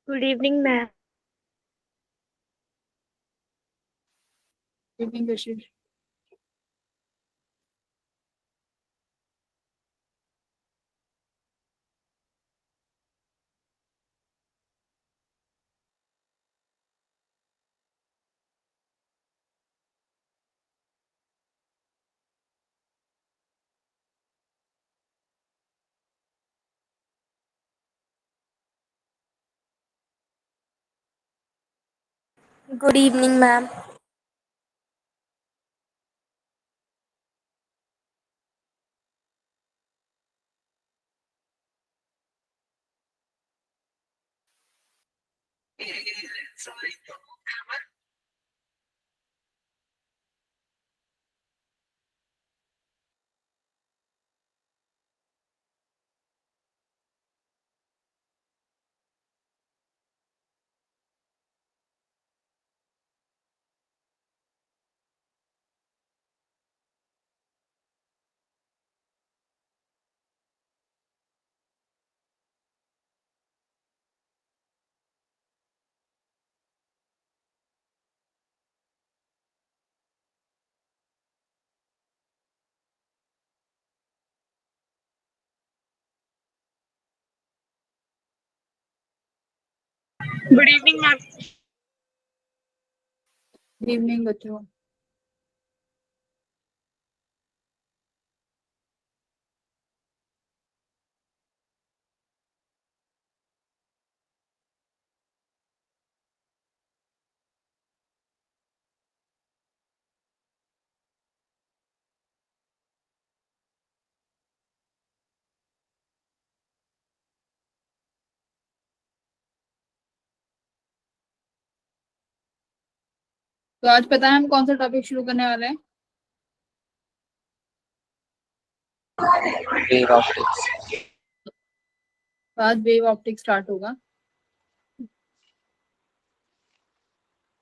Good evening ma'am. Evening कशिश। Good evening ma'am. Good evening ma'am. Good evening बच्चों। तो आज पता है हम कौन सा टॉपिक शुरू करने वाले हैं? Wave optics. तो आज वेव ऑप्टिक स्टार्ट होगा।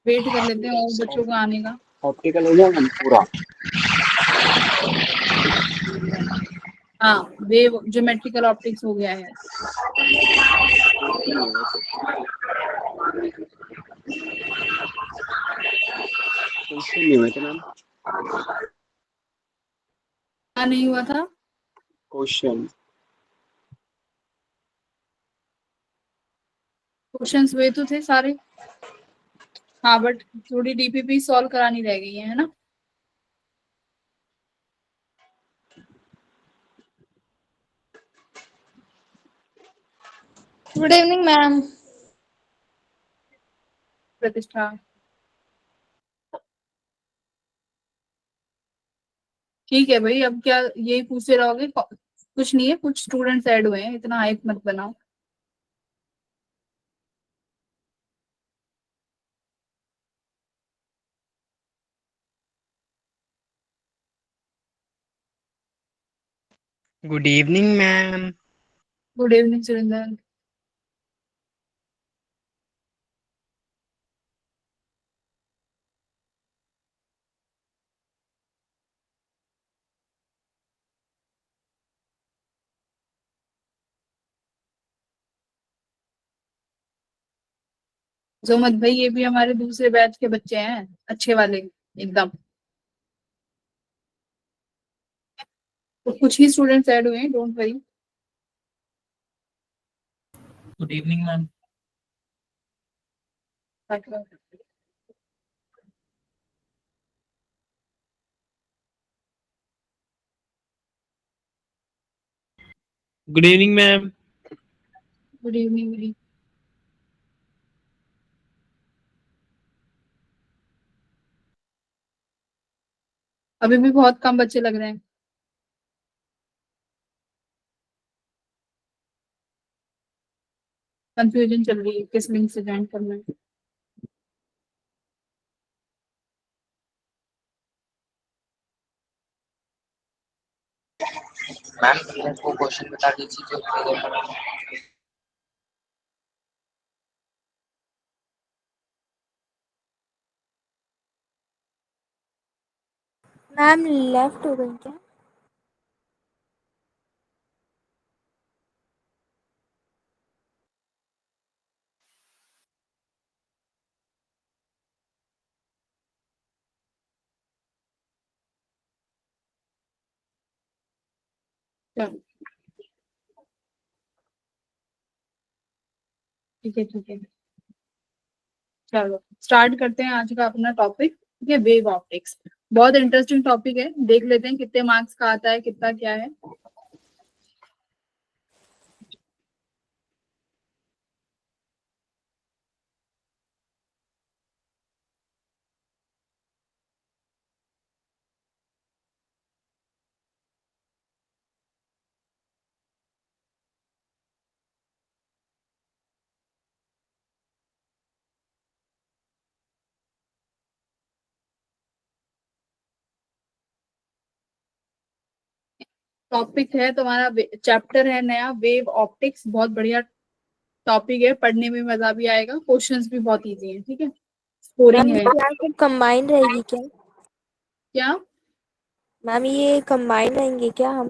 वेट कर लेते हैं और बच्चों को आने का। ऑप्टिकल हो गया मैम पूरा। हाँ, वेव ज्योमेट्रिकल ऑप्टिक्स हो गया है। क्वेश्चन नहीं हुए थे मैम। क्या नहीं हुआ था? क्वेश्चन क्वेश्चंस हुए तो थे सारे। हाँ, बट थोड़ी डीपीपी सॉल्व करानी रह गई है ना। Good evening ma'am. प्रतिष्ठा। ठीक है भाई, अब क्या यही पूछते रहोगे? कुछ नहीं है, कुछ स्टूडेंट्स ऐड हुए हैं, इतना हाइप मत बनाओ। Good evening ma'am. Good evening Surendra. जोमत भाई, ये भी हमारे दूसरे बैच के बच्चे हैं, अच्छे वाले एकदम। तो कुछ ही स्टूडेंट्स ऐड हुए हैं, don't worry. Good evening ma'am. Good evening ma'am. Good evening. अभी भी बहुत कम बच्चे लग रहे हैं। कंफ्यूजन चल रही है किस लिंक से ज्वाइन करना है। मैम प्लीज को क्वेश्चन बता दीजिए जो मेरे पर। मैम लेफ्ट हो गई क्या? चलो ठीक है ठीक है, चलो स्टार्ट करते हैं आज का अपना टॉपिक। ठीक है, वेव ऑप्टिक्स बहुत इंटरेस्टिंग टॉपिक है, देख लेते हैं कितने मार्क्स का आता है, कितना क्या है। टॉपिक है तुम्हारा, चैप्टर है नया वेव ऑप्टिक्स, बहुत बढ़िया टॉपिक है, पढ़ने में मजा भी आएगा, क्वेश्चंस भी बहुत इजी है। ठीक है, स्कोरिंग मैम है। ये क्लास सब कंबाइन रहेगी क्या? क्या मैम ये कंबाइन रहेंगे क्या हम?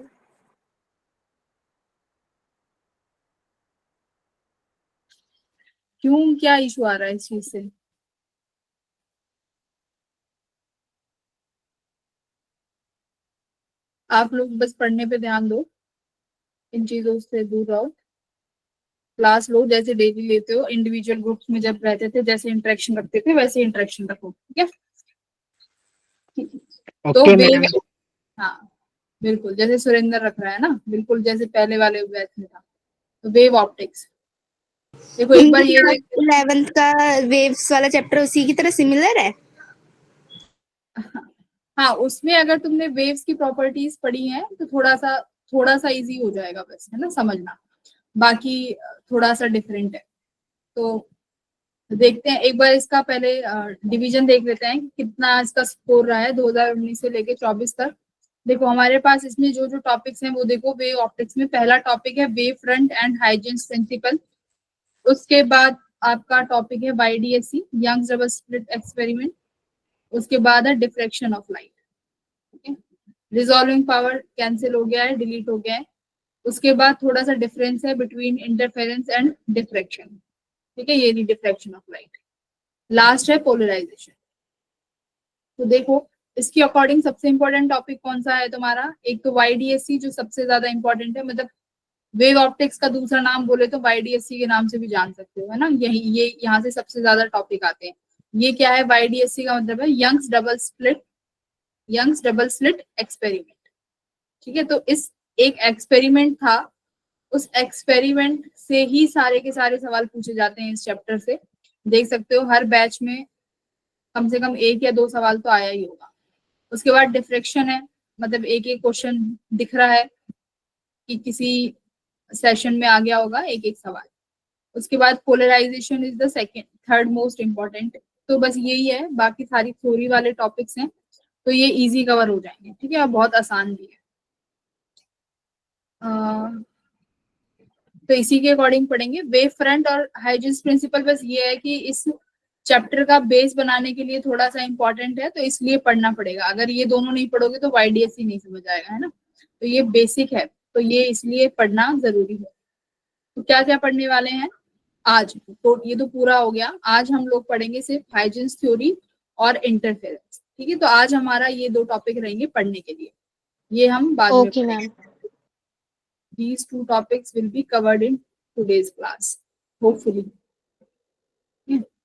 क्यों, क्या इशू आ रहा है इस चीज से? आप लोग बस पढ़ने पे ध्यान दो, इन चीजों से दूर रहो। क्लास लो जैसे डेली लेते हो, इंडिविजुअल ग्रुप्स में जब रहते थे जैसे इंटरेक्शन रखते थे वैसे इंटरेक्शन रखो। ठीक है, तो ओके वेव, मैम। हाँ बिल्कुल जैसे सुरेंद्र रख रहा है ना, बिल्कुल जैसे पहले वाले बैच में था। तो वेव ऑप्टिक्स देखो एक बार ये 11th का वेव्स वाला चैप्टर उसी की तरह सिमिलर है। हाँ, उसमें अगर तुमने वेव्स की प्रॉपर्टीज पढ़ी हैं तो थोड़ा सा इजी हो जाएगा बस, है ना, समझना। बाकी थोड़ा सा डिफरेंट है। तो देखते हैं एक बार इसका पहले डिवीजन देख लेते हैं कि कितना इसका स्कोर रहा है 2019 से लेके 24 तक। देखो हमारे पास इसमें जो जो टॉपिक्स हैं वो देखो, वेव ऑप्टिक्स में पहला टॉपिक है wave front and Huygens principle. उसके बाद आपका टॉपिक है YDSC, Young's double slit experiment. उसके बाद है डिफ्रेक्शन ऑफ लाइट। ठीक है, रिजॉल्विंग पावर कैंसिल हो गया है, डिलीट हो गया है। उसके बाद थोड़ा सा डिफरेंस है बिटवीन इंटरफेरेंस एंड डिफ्रेक्शन। ठीक है, ये डिफ्रेक्शन ऑफ लाइट। लास्ट है पोलराइजेशन। तो देखो इसके अकॉर्डिंग सबसे इंपॉर्टेंट टॉपिक कौन सा है तुम्हारा? एक तो YDSC जो सबसे ज्यादा इंपॉर्टेंट है, मतलब वेव ऑप्टिक्स का दूसरा नाम बोले तो YDSC के नाम से भी जान सकते हो, है ना। यही ये यहाँ से सबसे ज्यादा टॉपिक आते हैं। ये क्या है? YDSC का मतलब है यंग्स डबल स्लिट एक्सपेरिमेंट। ठीक है, तो इस एक एक्सपेरिमेंट था, उस एक्सपेरिमेंट से ही सारे के सारे सवाल पूछे जाते हैं इस चैप्टर से। देख सकते हो हर बैच में कम से कम एक या दो सवाल तो आया ही होगा। उसके बाद डिफ्रेक्शन है, मतलब एक एक क्वेश्चन दिख रहा है कि किसी सेशन में आ गया होगा एक एक सवाल। उसके बाद polarisation is the second third most important. तो बस यही है, बाकी सारी थ्योरी वाले टॉपिक्स हैं तो ये इजी कवर हो जाएंगे। ठीक है, और बहुत आसान भी है। तो इसी के अकॉर्डिंग पढ़ेंगे वेव फ्रंट और हाइजेंस प्रिंसिपल। बस ये है कि इस चैप्टर का बेस बनाने के लिए थोड़ा सा इंपॉर्टेंट है, तो इसलिए पढ़ना पड़ेगा। अगर ये दोनों नहीं पढ़ोगे तो YDSC नहीं समझ आएगा, है ना। तो ये बेसिक है, तो ये इसलिए पढ़ना जरूरी है। तो क्या क्या पढ़ने वाले हैं आज? तो ये तो पूरा हो गया। आज हम लोग पढ़ेंगे सिर्फ हाइजेंस थ्योरी और इंटरफेरेंस। ठीक है, तो आज हमारा ये दो टॉपिक रहेंगे पढ़ने के लिए, ये हम बाद में okay ma'am. These two topics will be covered in today's class, hopefully.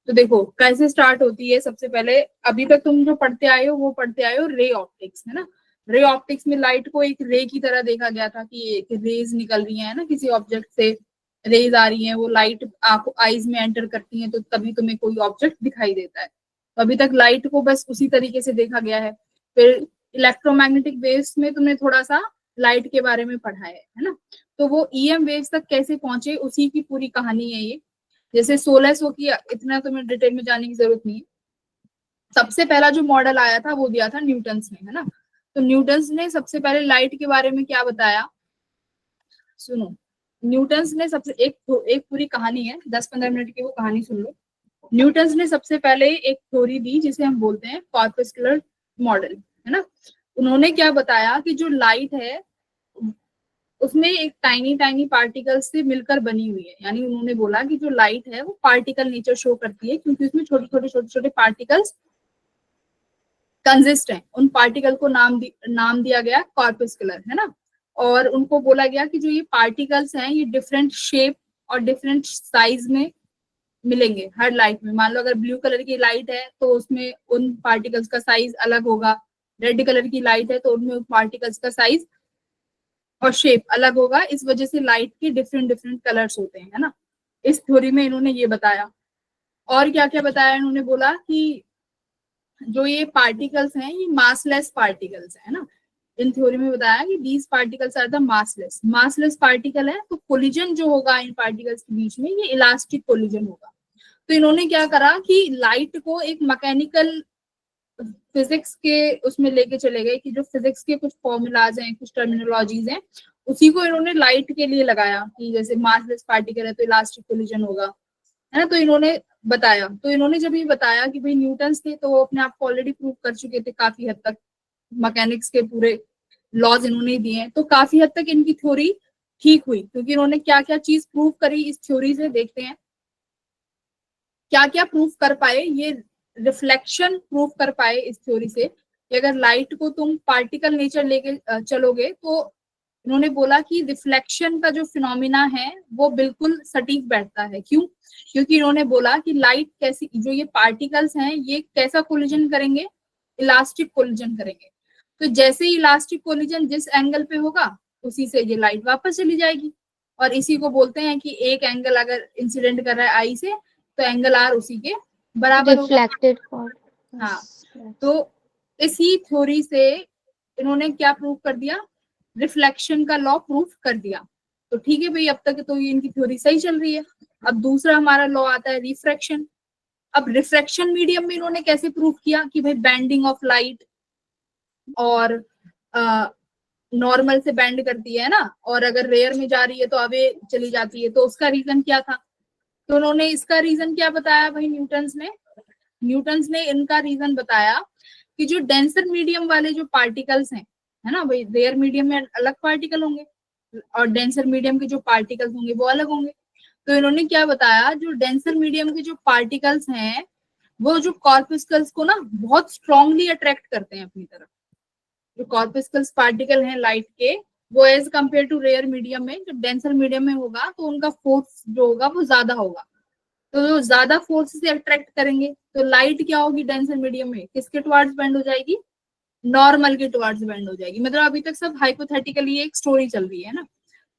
तो देखो कैसे स्टार्ट होती है। सबसे पहले अभी तक तुम जो पढ़ते आए हो वो पढ़ते आए हो रे ऑप्टिक्स, है ना। रे ऑप्टिक्स में लाइट को एक रे की तरह देखा गया था कि एक रेज निकल रही है ना, किसी ऑब्जेक्ट से रेज आ रही है, वो लाइट आपको आईज में एंटर करती है तो तभी तुम्हें कोई ऑब्जेक्ट दिखाई देता है। तो अभी तक लाइट को बस उसी तरीके से देखा गया है। फिर इलेक्ट्रोमैग्नेटिक वेव्स में तुमने थोड़ा सा लाइट के बारे में पढ़ा है ना। तो वो EM वेव्स तक कैसे पहुंचे उसी की पूरी कहानी है ये। जैसे 1600 की, इतना तुम्हें डिटेल में जाने की जरूरत नहीं है। सबसे पहला जो मॉडल आया था वो दिया था न्यूटन्स ने, है ना। तो न्यूटन्स ने सबसे पहले लाइट के बारे में क्या बताया, सुनो। न्यूटन्स ने सबसे एक पूरी कहानी है, 10-15 मिनट की, वो कहानी सुन लो। न्यूटन्स ने सबसे पहले एक थ्योरी दी जिसे हम बोलते हैं कॉर्पस्कुलर मॉडल, है ना। उन्होंने क्या बताया कि जो लाइट है उसमें एक टाइनी टाइनी पार्टिकल्स से मिलकर बनी हुई है। यानी उन्होंने बोला कि जो लाइट है वो पार्टिकल नेचर शो करती है क्योंकि उसमें छोटे छोटे पार्टिकल्स कंजिस्ट हैं। उन पार्टिकल को नाम दिया गया कॉर्पस्कुलर, है ना। और उनको बोला गया कि जो ये पार्टिकल्स हैं ये डिफरेंट शेप और डिफरेंट साइज में मिलेंगे हर लाइट में। मान लो अगर ब्लू कलर की लाइट है तो उसमें उन पार्टिकल्स का साइज अलग होगा, रेड कलर की लाइट है तो उनमें उन पार्टिकल्स का साइज और शेप अलग होगा। इस वजह से लाइट के डिफरेंट डिफरेंट कलर्स होते हैं, है ना। इस थ्योरी में इन्होंने ये बताया। और क्या क्या बताया, इन्होंने बोला कि जो ये पार्टिकल्स हैं ये मासलेस पार्टिकल्स है ना। इन थ्योरी में बताया कि these particles are the massless particle है, तो कोलिजन जो होगा इन पार्टिकल्स के बीच में ये इलास्टिक कोलिजन होगा। तो इन्होंने क्या करा कि लाइट को एक मैकेनिकल फिजिक्स के उसमें लेके चले गए कि जो फिजिक्स के कुछ फॉर्मूलाज हैं, कुछ टर्मिनोलॉजीज हैं, उसी को इन्होंने लाइट के लिए लगाया कि जैसे मासलेस पार्टिकल है तो इलास्टिक कोलिजन होगा, है ना। तो इन्होंने बताया, तो इन्होंने जब ये बताया कि भाई न्यूटन्स थे तो वो अपने आप को ऑलरेडी प्रूव कर चुके थे काफी हद तक, मैकेनिक्स के पूरे लॉज इन्होंने दिए हैं, तो काफी हद तक इनकी थ्योरी ठीक हुई। क्योंकि इन्होंने क्या क्या चीज प्रूव करी इस थ्योरी से, देखते हैं क्या क्या प्रूव कर पाए। ये रिफ्लेक्शन प्रूव कर पाए इस थ्योरी से कि अगर लाइट को तुम पार्टिकल नेचर लेके चलोगे तो इन्होंने बोला कि रिफ्लेक्शन का जो फिनोमिना है वो बिल्कुल सटीक बैठता है। क्यों? क्योंकि इन्होंने बोला कि लाइट कैसी, जो ये पार्टिकल्स हैं ये कैसा कोलिजन करेंगे, इलास्टिक कोलिजन करेंगे। तो जैसे ही इलास्टिक कोलिजन जिस एंगल पे होगा उसी से ये लाइट वापस चली जाएगी। और इसी को बोलते हैं कि एक एंगल अगर इंसिडेंट कर रहा है आई से तो एंगल आर उसी के बराबर होगा। रिफ्लेक्टेड हाँ, तो इसी थ्योरी से इन्होंने क्या प्रूव कर दिया, रिफ्लेक्शन का लॉ प्रूफ कर दिया। तो ठीक है भाई, अब तक तो ये इनकी थ्योरी सही चल रही है। अब दूसरा हमारा लॉ आता है रिफ्रैक्शन। अब रिफ्रैक्शन मीडियम में इन्होंने कैसे प्रूव किया कि भाई बेंडिंग ऑफ लाइट और नॉर्मल से बेंड करती है ना, और अगर रेयर में जा रही है तो अवे चली जाती है, तो उसका रीजन क्या था। तो उन्होंने इसका रीजन क्या बताया भाई, न्यूटन्स ने इनका रीजन बताया कि जो डेंसर मीडियम वाले जो पार्टिकल्स हैं, है ना भाई, रेयर मीडियम में अलग पार्टिकल होंगे और डेंसर मीडियम के जो पार्टिकल्स होंगे वो अलग होंगे। तो इन्होंने क्या बताया, जो डेंसर मीडियम के जो पार्टिकल्स हैं वो जो कॉर्पस्कल्स को ना बहुत स्ट्रांगली अट्रैक्ट करते हैं अपनी तरफ। जो कॉर्पस्कल्स पार्टिकल हैं लाइट के, वो as compare to rare medium में, जो डेंसर मीडियम में होगा तो उनका फोर्स जो होगा वो ज्यादा होगा। तो जो ज्यादा फोर्स से अट्रैक्ट करेंगे तो लाइट क्या होगी डेंसर मीडियम में, किसके टुवर्ड्स बेंड हो जाएगी, नॉर्मल के टुवर्ड्स बेंड हो जाएगी। मतलब अभी तक सब हाइपोथेटिकली एक स्टोरी चल रही है ना।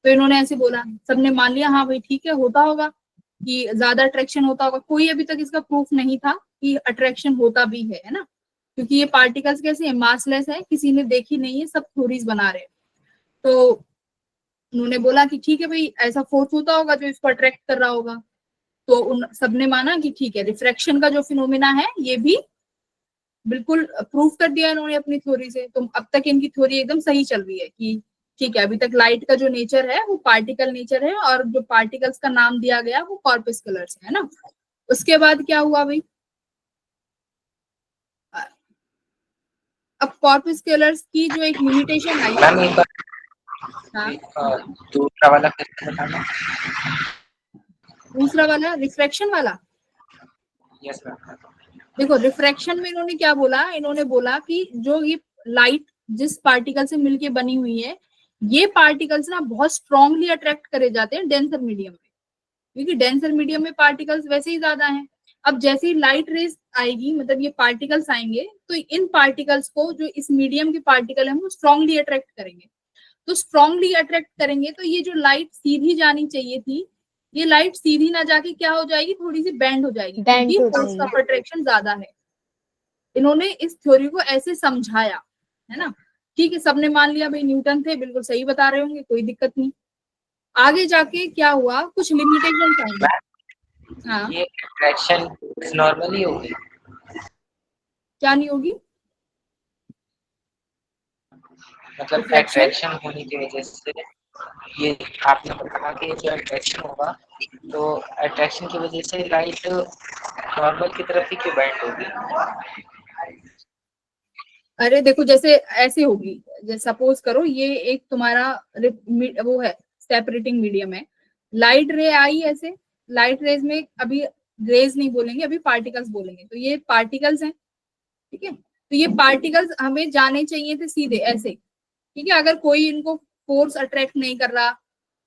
तो इन्होंने ऐसे बोला, सबने मान लिया हाँ भाई ठीक है, होता होगा कि ज्यादा अट्रैक्शन होता होगा। कोई अभी तक इसका प्रूफ नहीं था कि अट्रैक्शन होता भी है ना, क्योंकि ये पार्टिकल्स कैसे है, मासलेस है, किसी ने देखी नहीं है, सब थ्योरीज बना रहे हैं। तो उन्होंने बोला कि ठीक है भाई, ऐसा फोर्स होता होगा जो इसको अट्रैक्ट कर रहा होगा। तो उन सबने माना कि ठीक है, रिफ्रैक्शन का जो फिनोमिना है ये भी बिल्कुल प्रूव कर दिया इन्होंने अपनी थ्योरी से। तो अब तक इनकी थ्योरी एकदम सही चल रही है कि ठीक है, अभी तक लाइट का जो नेचर है वो पार्टिकल नेचर है, और जो पार्टिकल्स का नाम दिया गया वो कॉर्पस्कुलर्स है ना। उसके बाद क्या हुआ भाई, अब कॉर्पस्कुलर्स की जो एक लिमिटेशन आई, मैम एक बार हाँ, दूसरा वाला फिर बताना। दूसरा वाला रिफ्रैक्शन वाला। Yes ma'am. देखो रिफ्रैक्शन में इन्होंने क्या बोला, इन्होंने बोला कि जो ये लाइट जिस पार्टिकल से मिलके बनी हुई है, ये पार्टिकल्स ना बहुत स्ट्रांगली अट्रैक्ट करे जाते हैं डेंसर मीडियम में, क्योंकि डेंसर मीडियम में पार्टिकल्स वैसे ही ज्यादा हैं। अब जैसे ही लाइट रेज आएगी, मतलब ये पार्टिकल्स आएंगे, तो इन पार्टिकल्स को जो इस मीडियम के पार्टिकल है वो स्ट्रांगली अट्रैक्ट करेंगे। तो स्ट्रांगली अट्रैक्ट करेंगे तो ये जो लाइट सीधी जानी चाहिए थी, ये लाइट सीधी ना जाके क्या हो जाएगी, थोड़ी सी बेंड हो जाएगी, क्योंकि फोर्स ऑफ अट्रैक्शन ज्यादा है। इन्होंने इस थ्योरी को ऐसे समझाया, है ना। ठीक है, सबने मान लिया भाई न्यूटन थे, बिल्कुल सही बता रहे होंगे, कोई दिक्कत नहीं। आगे जाके क्या हुआ, कुछ लिमिटेशन आएंगे। हाँ, ये अट्रैक्शन नॉर्मली होगी, क्या नहीं होगी, मतलब अट्रैक्शन होने की वजह से ये आपने कहा कि जो अट्रैक्शन होगा तो अट्रैक्शन की वजह से लाइट नॉर्मल की तरफ ही क्यों बेंड होगी। अरे देखो जैसे ऐसे होगी, जैसे सपोज करो ये एक तुम्हारा वो है सेपरेटिंग मीडियम है, लाइट रे आई ऐसे, लाइट रेज में अभी रेज नहीं बोलेंगे, अभी पार्टिकल्स बोलेंगे। तो ये पार्टिकल्स हैं, ठीक है। तो ये पार्टिकल्स हमें जाने चाहिए थे सीधे ऐसे, ठीक है। अगर कोई इनको फोर्स अट्रैक्ट नहीं कर रहा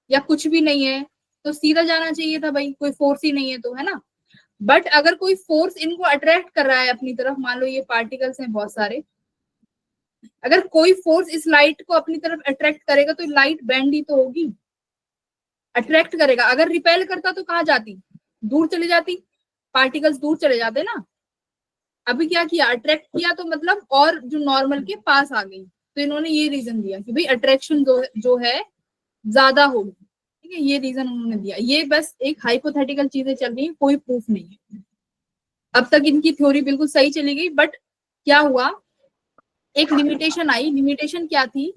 या कुछ भी नहीं है तो सीधा जाना चाहिए था भाई, कोई फोर्स ही नहीं है तो, है ना। बट अगर कोई फोर्स इनको अट्रैक्ट कर रहा है अपनी तरफ, मान लो ये पार्टिकल्स हैं बहुत सारे, अगर कोई फोर्स इस लाइट को अपनी तरफ अट्रैक्ट करेगा तो लाइट बेंड ही तो होगी, अट्रैक्ट करेगा। अगर रिपेल करता तो कहाँ जाती, दूर चले जाती, पार्टिकल्स दूर चले जाते ना। अभी क्या किया, अट्रैक्ट किया तो मतलब और जो नॉर्मल के पास आ गई, तो इन्होंने ये रीजन दिया कि भाई अट्रैक्शन जो है ज्यादा होगी, ठीक है, ये रीजन उन्होंने दिया। ये बस एक हाइपोथेटिकल चीजें चल रही है, कोई प्रूफ नहीं है। अब तक इनकी थ्योरी बिल्कुल सही चली गई, बट क्या हुआ, एक लिमिटेशन आई। लिमिटेशन क्या थी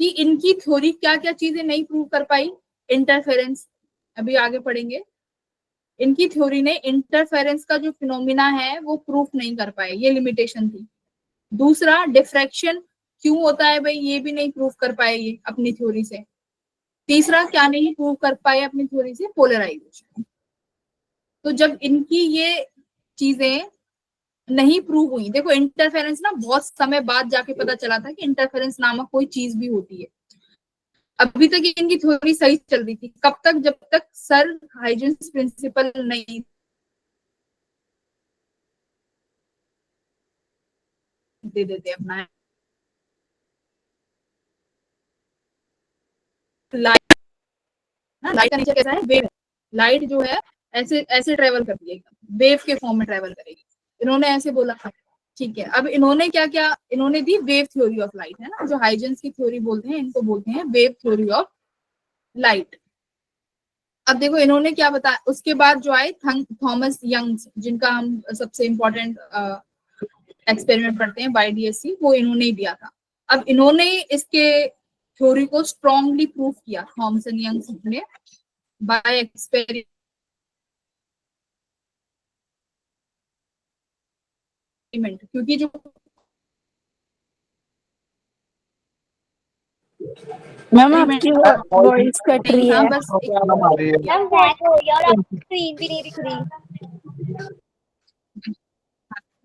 कि इनकी थ्योरी क्या क्या चीजें नहीं प्रूव कर पाई। इंटरफेरेंस, अभी आगे पढ़ेंगे, इनकी थ्योरी ने इंटरफेरेंस का जो फिनोमिना है वो प्रूफ नहीं कर पाए, ये लिमिटेशन थी। दूसरा, डिफ्रैक्शन क्यों होता है भाई, ये भी नहीं प्रूफ कर पाए ये अपनी थ्योरी से। तीसरा, क्या नहीं प्रूव कर पाए अपनी थ्योरी से, पोलराइजेशन। तो जब इनकी ये चीजें नहीं प्रूव हुई, देखो इंटरफेरेंस ना बहुत समय बाद जाके पता चला था कि इंटरफेरेंस नामक कोई चीज भी होती है। अभी तक इनकी थ्योरी सही चल रही थी, कब तक, जब तक सर हाइजेंस प्रिंसिपल नहीं दे देते अपना। लाइट ना, लाइट का नेचर कैसा है, वेव है। लाइट जो है ऐसे ऐसे ट्रेवल करती है, वेव के फॉर्म में ट्रेवल करेगी, इन्होंने ऐसे बोला। ठीक है, अब इन्होंने क्या क्या इन्होंने दी, वेव थ्योरी ऑफ लाइट, है ना, जो हाइजेंस की थ्योरी बोलते हैं इनको बोलते हैं वेव थ्योरी ऑफ लाइट। अब देखो इन्होंने क्या बताया, उसके बाद जो आए थॉमस यंग्स, जिनका हम सबसे इंपॉर्टेंट एक्सपेरिमेंट पढ़ते हैं YDSC, वो इन्होंने ही दिया था। अब इन्होंने इसके थ्योरी को स्ट्रॉन्गली प्रूव किया, थॉमसन यंग्स ने, बाय एक्सपेरिमेंट, क्योंकि जो मैम आपकी वॉइस कट रही हाँ है। बस मैम देखो यार, आपकी स्क्रीन भी नहीं दिख रही।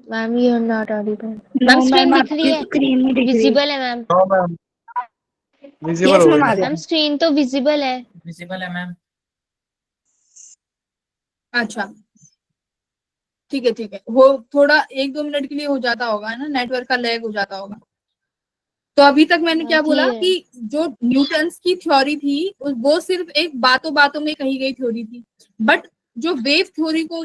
Ma'am you are not audible. Ma'am screen दिख रही है, स्क्रीन नहीं दिख रही। विजिबल है मैम। हाँ मैम, विजिबल यस हो मैम, गई। आ गया। मैम स्क्रीन तो विजिबल है। विजिबल है मैम। अच्छा ठीक है, ठीक है, वो थोड़ा 1-2 मिनट के लिए हो जाता होगा ना, नेटवर्क का लैग हो जाता होगा। तो अभी तक मैंने क्या बोला clear है। कि जो न्यूटन्स की थ्योरी थी वो सिर्फ एक बातों बातों में कही गई थ्योरी थी, बट जो वेव थ्योरी को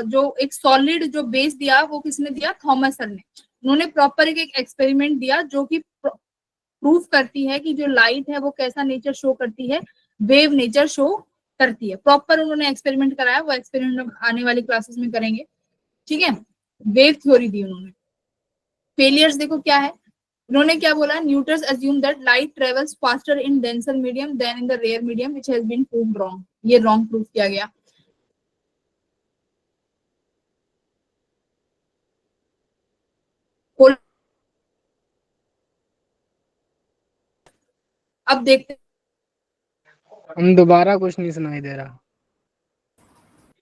जो एक सॉलिड जो बेस दिया वो किसने दिया, थॉमस सर ने। उन्होंने प्रॉपर एक एक्सपेरिमेंट दिया जो कि प्रूफ करती है कि जो लाइट है वो कैसा नेचर शो करती है, वेव नेचर शो करती है। प्रॉपर उन्होंने एक्सपेरिमेंट कराया, वो एक्सपेरिमेंट आने वाली क्लासेस में करेंगे, ठीक है। वेव थ्योरी दी उन्होंने। फेलियर्स देखो क्या है, उन्होंने क्या बोला, Newton's assume that light travels faster in denser medium than in the rare medium which has been proved wrong। ये रॉन्ग प्रूफ किया गया। अब देखते हम दोबारा कुछ नहीं सुनाई दे रहा।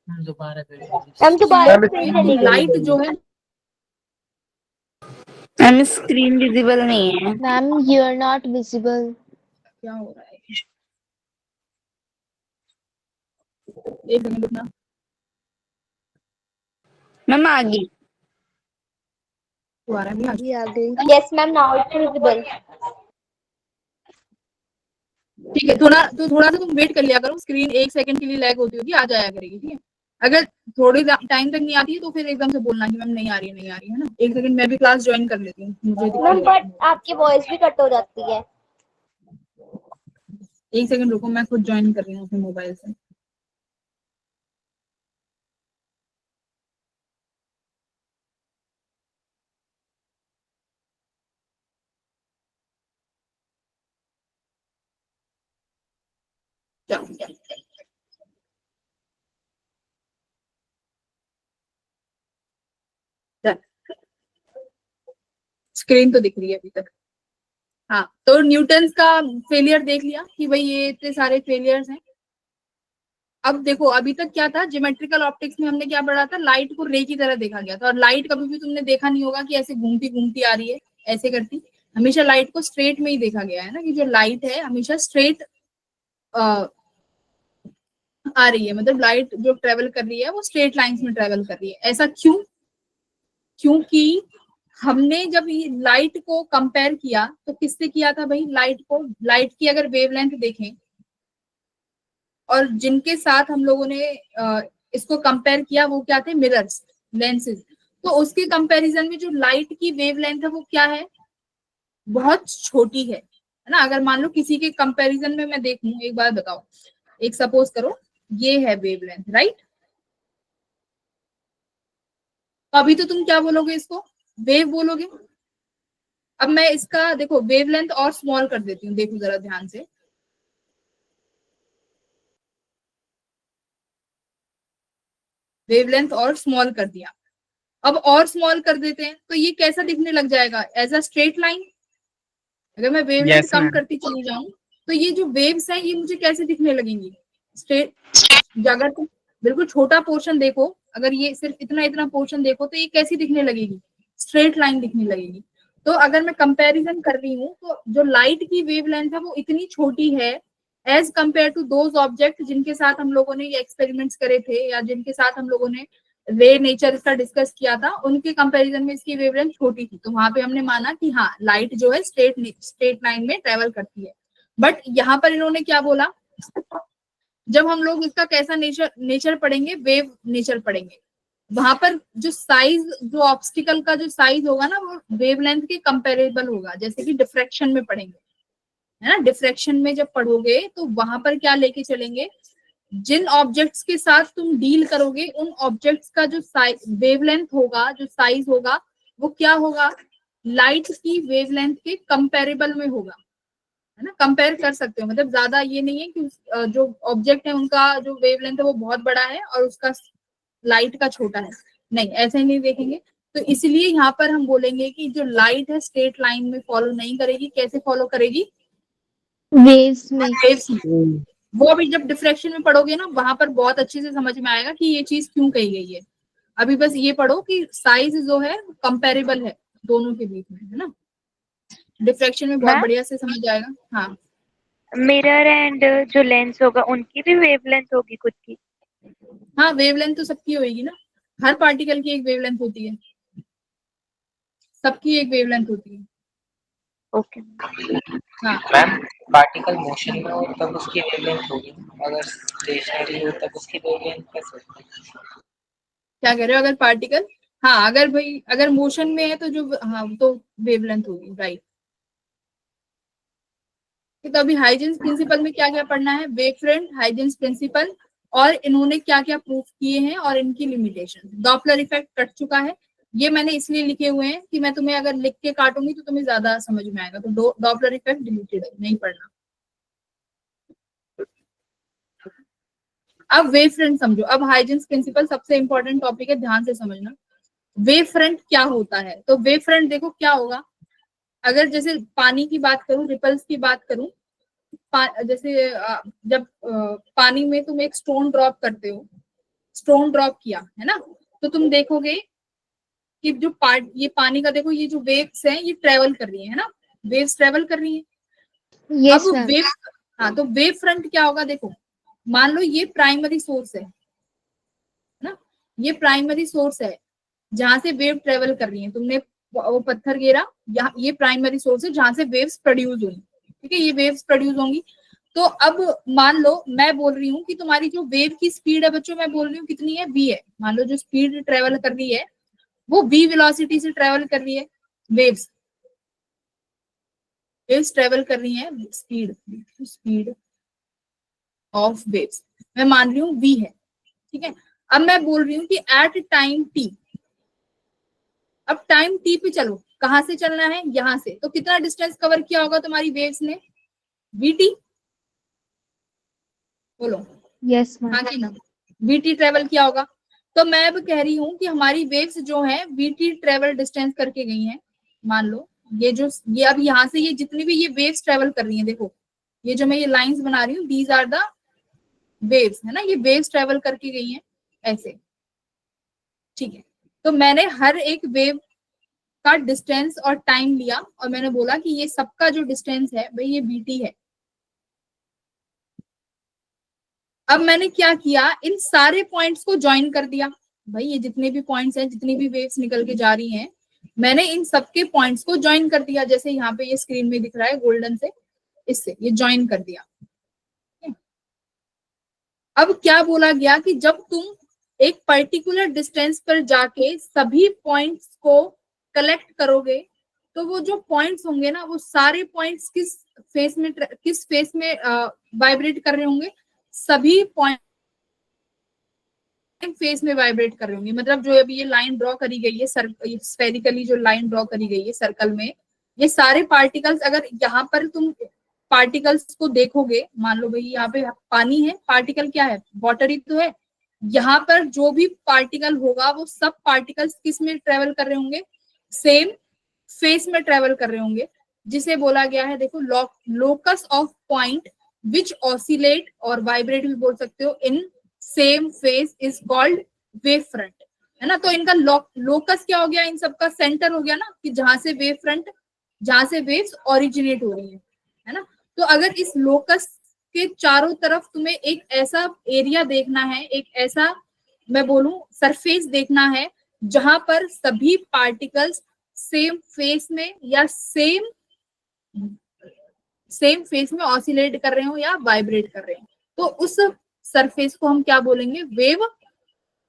दोबारा मैम दोबारा मैम, स्क्रीन चली गई। लाइट जो है, मैम स्क्रीन विजिबल नहीं है। Ma'am you are not visible. क्या हो रहा है, एक मिनट रुकना। मैम आ गई। दोबारा भी आ गया। Yes ma'am, now it's visible. ठीक है, थोड़ा सा तुम वेट कर लिया करो, स्क्रीन 1 सेकंड के लिए लैग होती होगी, आ जाया करेगी, ठीक है। अगर थोड़ी टाइम तक नहीं आती है तो फिर एकदम से बोलना कि मैम नहीं आ रही है, नहीं आ रही है ना। 1 सेकंड मैं भी क्लास ज्वाइन कर लेती हूँ, मुझे दिक्कत मैम नहीं बट है। आपकी वॉइस भी कट हो जाती है। 1 सेकंड रुको, मैं खुद ज्वाइन कर रही हूँ अपने मोबाइल से। स्क्रीन तो दिख रही है अभी तक। हाँ, तो न्यूटन्स का फेलियर देख लिया कि भाई ये इतने सारे फेलियर्स हैं। अब देखो अभी तक क्या था, ज्योमेट्रिकल ऑप्टिक्स में हमने क्या पढ़ा था, लाइट को रे की तरह देखा गया था, और लाइट कभी भी तुमने देखा नहीं होगा कि ऐसे घूमती घूमती आ रही है, ऐसे करती। हमेशा लाइट को स्ट्रेट में ही देखा गया है ना, कि जो लाइट है हमेशा स्ट्रेट आ रही है, मतलब लाइट जो ट्रेवल कर रही है वो स्ट्रेट लाइंस में ट्रेवल कर रही है। ऐसा क्यों? क्योंकि हमने जब ये लाइट को कंपेयर किया तो किससे किया था भाई? लाइट को, लाइट की अगर वेवलेंथ देखें और जिनके साथ हम लोगों ने इसको कंपेयर किया वो क्या थे? Mirrors, lenses. तो उसके कंपैरिजन में जो लाइट की वेवलेंथ है वो क्या है? बहुत छोटी है ना। अगर मान लो किसी के कंपैरिजन में मैं देखूं, एक बार बताओ, एक सपोज करो ये है वेवलेंथ, राइट? तो अभी तो तुम क्या बोलोगे? इसको वेव बोलोगे। अब मैं इसका देखो वेवलेंथ और स्मॉल कर देती हूँ, देखो जरा ध्यान से। वेवलेंथ और स्मॉल कर दिया। अब और स्मॉल कर देते हैं तो ये कैसा दिखने लग जाएगा? As a straight line. अगर मैं वेवलेंथ Yes, कम ma'am. करती चली जाऊं तो ये जो वेव्स हैं ये मुझे कैसे दिखने लगेंगी? स्ट्रेट। अगर तुम बिल्कुल छोटा पोर्शन देखो, अगर ये सिर्फ इतना इतना पोर्शन देखो तो ये कैसी दिखने लगेगी? स्ट्रेट लाइन दिखने लगेगी। तो अगर मैं कंपैरिजन कर रही हूँ तो जो लाइट की वेवलेंथ है वो इतनी छोटी है as compare to those object जिनके साथ हम लोगों ने ये एक्सपेरिमेंट्स करे थे या जिनके साथ हम लोगों ने रे नेचर इसका डिस्कस किया था, उनके कंपैरिजन में इसकी वेवलेंथ छोटी थी। तो वहां पे हमने माना कि हाँ लाइट जो है स्ट्रेट लाइन में ट्रेवल करती है। बट यहाँ पर इन्होंने क्या बोला? जब हम लोग इसका कैसा नेचर पढ़ेंगे, वेव नेचर पढ़ेंगे, वहां पर जो साइज, जो ऑब्स्टिकल का जो साइज होगा ना वो वेवलेंथ के कंपेरेबल होगा। जैसे कि डिफ्रैक्शन में पढ़ेंगे, है ना। डिफ्रैक्शन में जब पढ़ोगे तो वहां पर क्या लेके चलेंगे? जिन ऑब्जेक्ट्स के साथ तुम डील करोगे उन ऑब्जेक्ट्स का जो वेवलेंथ होगा, जो साइज होगा, वो क्या होगा? लाइट की वेवलेंथ के कंपेरेबल में होगा, है ना। कंपेयर कर सकते हो, मतलब ज्यादा ये नहीं है कि जो ऑब्जेक्ट है उनका जो वेवलेंथ है वो बहुत बड़ा है और उसका लाइट का छोटा है, नहीं, ऐसे ही नहीं देखेंगे। तो इसलिए यहाँ पर हम बोलेंगे कि जो लाइट है स्ट्रेट लाइन में फॉलो नहीं करेगी। कैसे फॉलो करेगी? वेव्स में। वेव्स में। वो अभी जब डिफ्रैक्शन में पढ़ोगे ना वहां पर बहुत अच्छे से समझ में आएगा कि ये चीज क्यों कही गई है। अभी बस ये पढ़ो कि साइज जो है कंपेरेबल है दोनों के बीच में, है ना। डिफ्रैक्शन में बहुत मैम, बढ़िया से समझ आएगा। हाँ, मिरर एंड जो लेंस होगा उनकी भी वेवलेंथ होगी खुद की। हाँ, वेवलेंथ तो सबकी होगी ना। हर पार्टिकल की एक वेवलेंथ होती है, सबकी एक वेवलेंथ होती है। ओके। हाँ, मैम पार्टिकल मोशन में हो तब उसकी वेवलेंथ होगी, अगर स्टेशनरी हो तब उसकी वेवलेंथ कैसे होगी? क्या कह रहे हो? अगर पार्टिकल, हाँ अगर भाई अगर मोशन में है तो जो, हाँ तो वेवलेंथ होगी, राइट। तो अभी हाइजेंस प्रिंसिपल में क्या क्या पढ़ना है? वेव फ्रंट, हाइजेंस प्रिंसिपल, और इन्होंने क्या क्या प्रूफ किए हैं और इनकी लिमिटेशन। डॉपलर इफेक्ट कट चुका है, ये मैंने इसलिए लिखे हुए हैं कि मैं तुम्हें अगर लिख के काटूंगी तो तुम्हें ज्यादा समझ में आएगा। तो डॉपलर इफेक्ट डिलीटेड है, नहीं पढ़ना। अब वेव फ्रंट समझो। अब हाइजेंस प्रिंसिपल सबसे इंपॉर्टेंट टॉपिक है, ध्यान से समझना। वेव फ्रंट क्या होता है? तो वेव फ्रंट देखो क्या होगा। अगर जैसे पानी की बात करूं, रिपल्स की बात करूं, जैसे जब पानी में तुम एक स्टोन ड्रॉप करते हो, स्टोन ड्रॉप किया है ना, तो तुम देखोगे कि जो ये पानी का देखो, ये जो वेव्स हैं ये ट्रेवल कर रही है ना, वेव्स ट्रेवल कर रही है। यस अब मैम। वेव, हाँ तो वेव फ्रंट क्या होगा? देखो मान लो ये प्राइमरी सोर्स है ना, ये प्राइमरी सोर्स है जहां से वेव ट्रेवल कर रही है। तुमने वो पत्थर गिरा, यहाँ ये प्राइमरी सोर्स है जहां से वेव्स प्रोड्यूस हुई, ठीक है, ये वेव्स प्रोड्यूस होंगी। तो अब मान लो मैं बोल रही हूँ कि तुम्हारी जो वेव की स्पीड है बच्चों, मैं बोल रही हूँ कितनी है? v है। मान लो जो स्पीड ट्रेवल कर रही है वो v वेलोसिटी से ट्रेवल कर रही है। वेव्स वेव्स ट्रेवल कर रही है, स्पीड ऑफ वेव्स मैं मान रही हूँ v है, ठीक है। अब मैं बोल रही हूँ कि एट टाइम t, अब टाइम t पे चलो, कहां से चलना है? यहां से। तो कितना डिस्टेंस कवर किया होगा तुम्हारी वेव्स ने? vt, बोलो यस हाँ मैम। कि ना? vt ट्रेवल किया होगा। तो मैं अब कह रही हूँ कि हमारी वेव्स जो है vt ट्रेवल डिस्टेंस करके गई हैं। मान लो ये अब यहाँ से ये जितनी भी ये वेव्स ट्रेवल कर रही हैं, देखो ये जो मैं ये लाइंस बना रही हूँ, दीज आर द वेव्स, है ना, ये वेव्स ट्रेवल करके गई हैं ऐसे, ठीक है। तो मैंने हर एक वेव का डिस्टेंस और टाइम लिया और मैंने बोला कि ये सबका जो डिस्टेंस है भाई ये बीटी है। अब मैंने क्या किया, इन सारे पॉइंट्स को ज्वाइन कर दिया। भाई ये जितने भी पॉइंट्स हैं, जितनी भी वेव्स निकल के जा रही हैं, मैंने इन सबके पॉइंट्स को ज्वाइन कर दिया। जैसे यहाँ पे ये स्क्रीन में दिख रहा है गोल्डन से, इससे ये ज्वाइन कर दिया। अब क्या बोला गया कि जब तुम एक पर्टिकुलर डिस्टेंस पर जाके सभी पॉइंट्स को कलेक्ट करोगे तो वो जो पॉइंट्स होंगे ना, वो सारे पॉइंट्स किस फेस में वाइब्रेट कर रहे होंगे, सभी पॉइंट फेस में वाइब्रेट कर रहे होंगे। मतलब जो अभी ये लाइन ड्रॉ करी गई है, स्फेरिकली जो लाइन ड्रॉ करी गई है सर्कल में, ये सारे पार्टिकल्स, अगर यहाँ पर तुम पार्टिकल्स को देखोगे, मान लो भाई यहाँ पे पानी है, पार्टिकल क्या है, वाटर ही तो है। यहाँ पर जो भी पार्टिकल होगा वो सब पार्टिकल्स किस में ट्रेवल कर रहे होंगे, सेम फेस में ट्रेवल कर रहे होंगे, जिसे बोला गया है, देखो, locus of point which oscillate और वाइब्रेट भी बोल सकते हो in same face is called wave front, है ना। तो इनका लोकस क्या हो गया, इन सबका सेंटर हो गया ना, कि जहां से वेव फ्रंट, जहां से वेव्स ओरिजिनेट हो रही है ना। तो अगर इस लोकस के चारों तरफ तुम्हें एक ऐसा एरिया देखना है, एक ऐसा मैं बोलूं सरफेस देखना है जहां पर सभी पार्टिकल्स सेम फेस में या सेम फेस में ऑसिलेट कर रहे हो या वाइब्रेट कर रहे हो, तो उस सरफेस को हम क्या बोलेंगे, वेव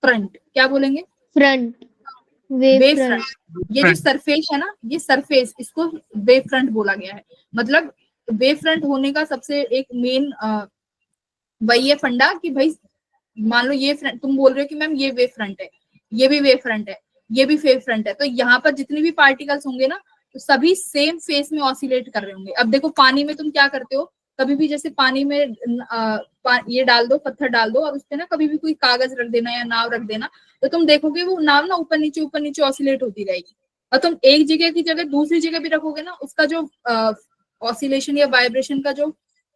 फ्रंट। क्या बोलेंगे, फ्रंट, वेव फ्रंट। ये जो सरफेस है ना, ये सरफेस, इसको वेव फ्रंट बोला गया है। मतलब वेव फ्रंट होने का सबसे एक मेन वही है फंडा कि भाई मान लो ये फ्रंट, तुम बोल रहे हो कि मैम ये वेव फ्रंट है, ये भी वेव फ्रंट है, ये भी वेव फ्रंट है, तो यहाँ पर जितने भी पार्टिकल्स होंगे ना, तो सभी सेम फेस में ऑसिलेट कर रहे होंगे। अब देखो पानी में तुम क्या करते हो, कभी भी जैसे पानी में ये डाल दो, पत्थर डाल दो और उस पे ना कभी भी कोई कागज रख देना या नाव रख देना, तो तुम देखोगे वो नाव ना ऊपर नीचे ऑसिलेट होती रहेगी। और तुम एक जगह की जगह दूसरी जगह भी रखोगे ना, उसका जो ऑसिलेशन या वाइब्रेशन का जो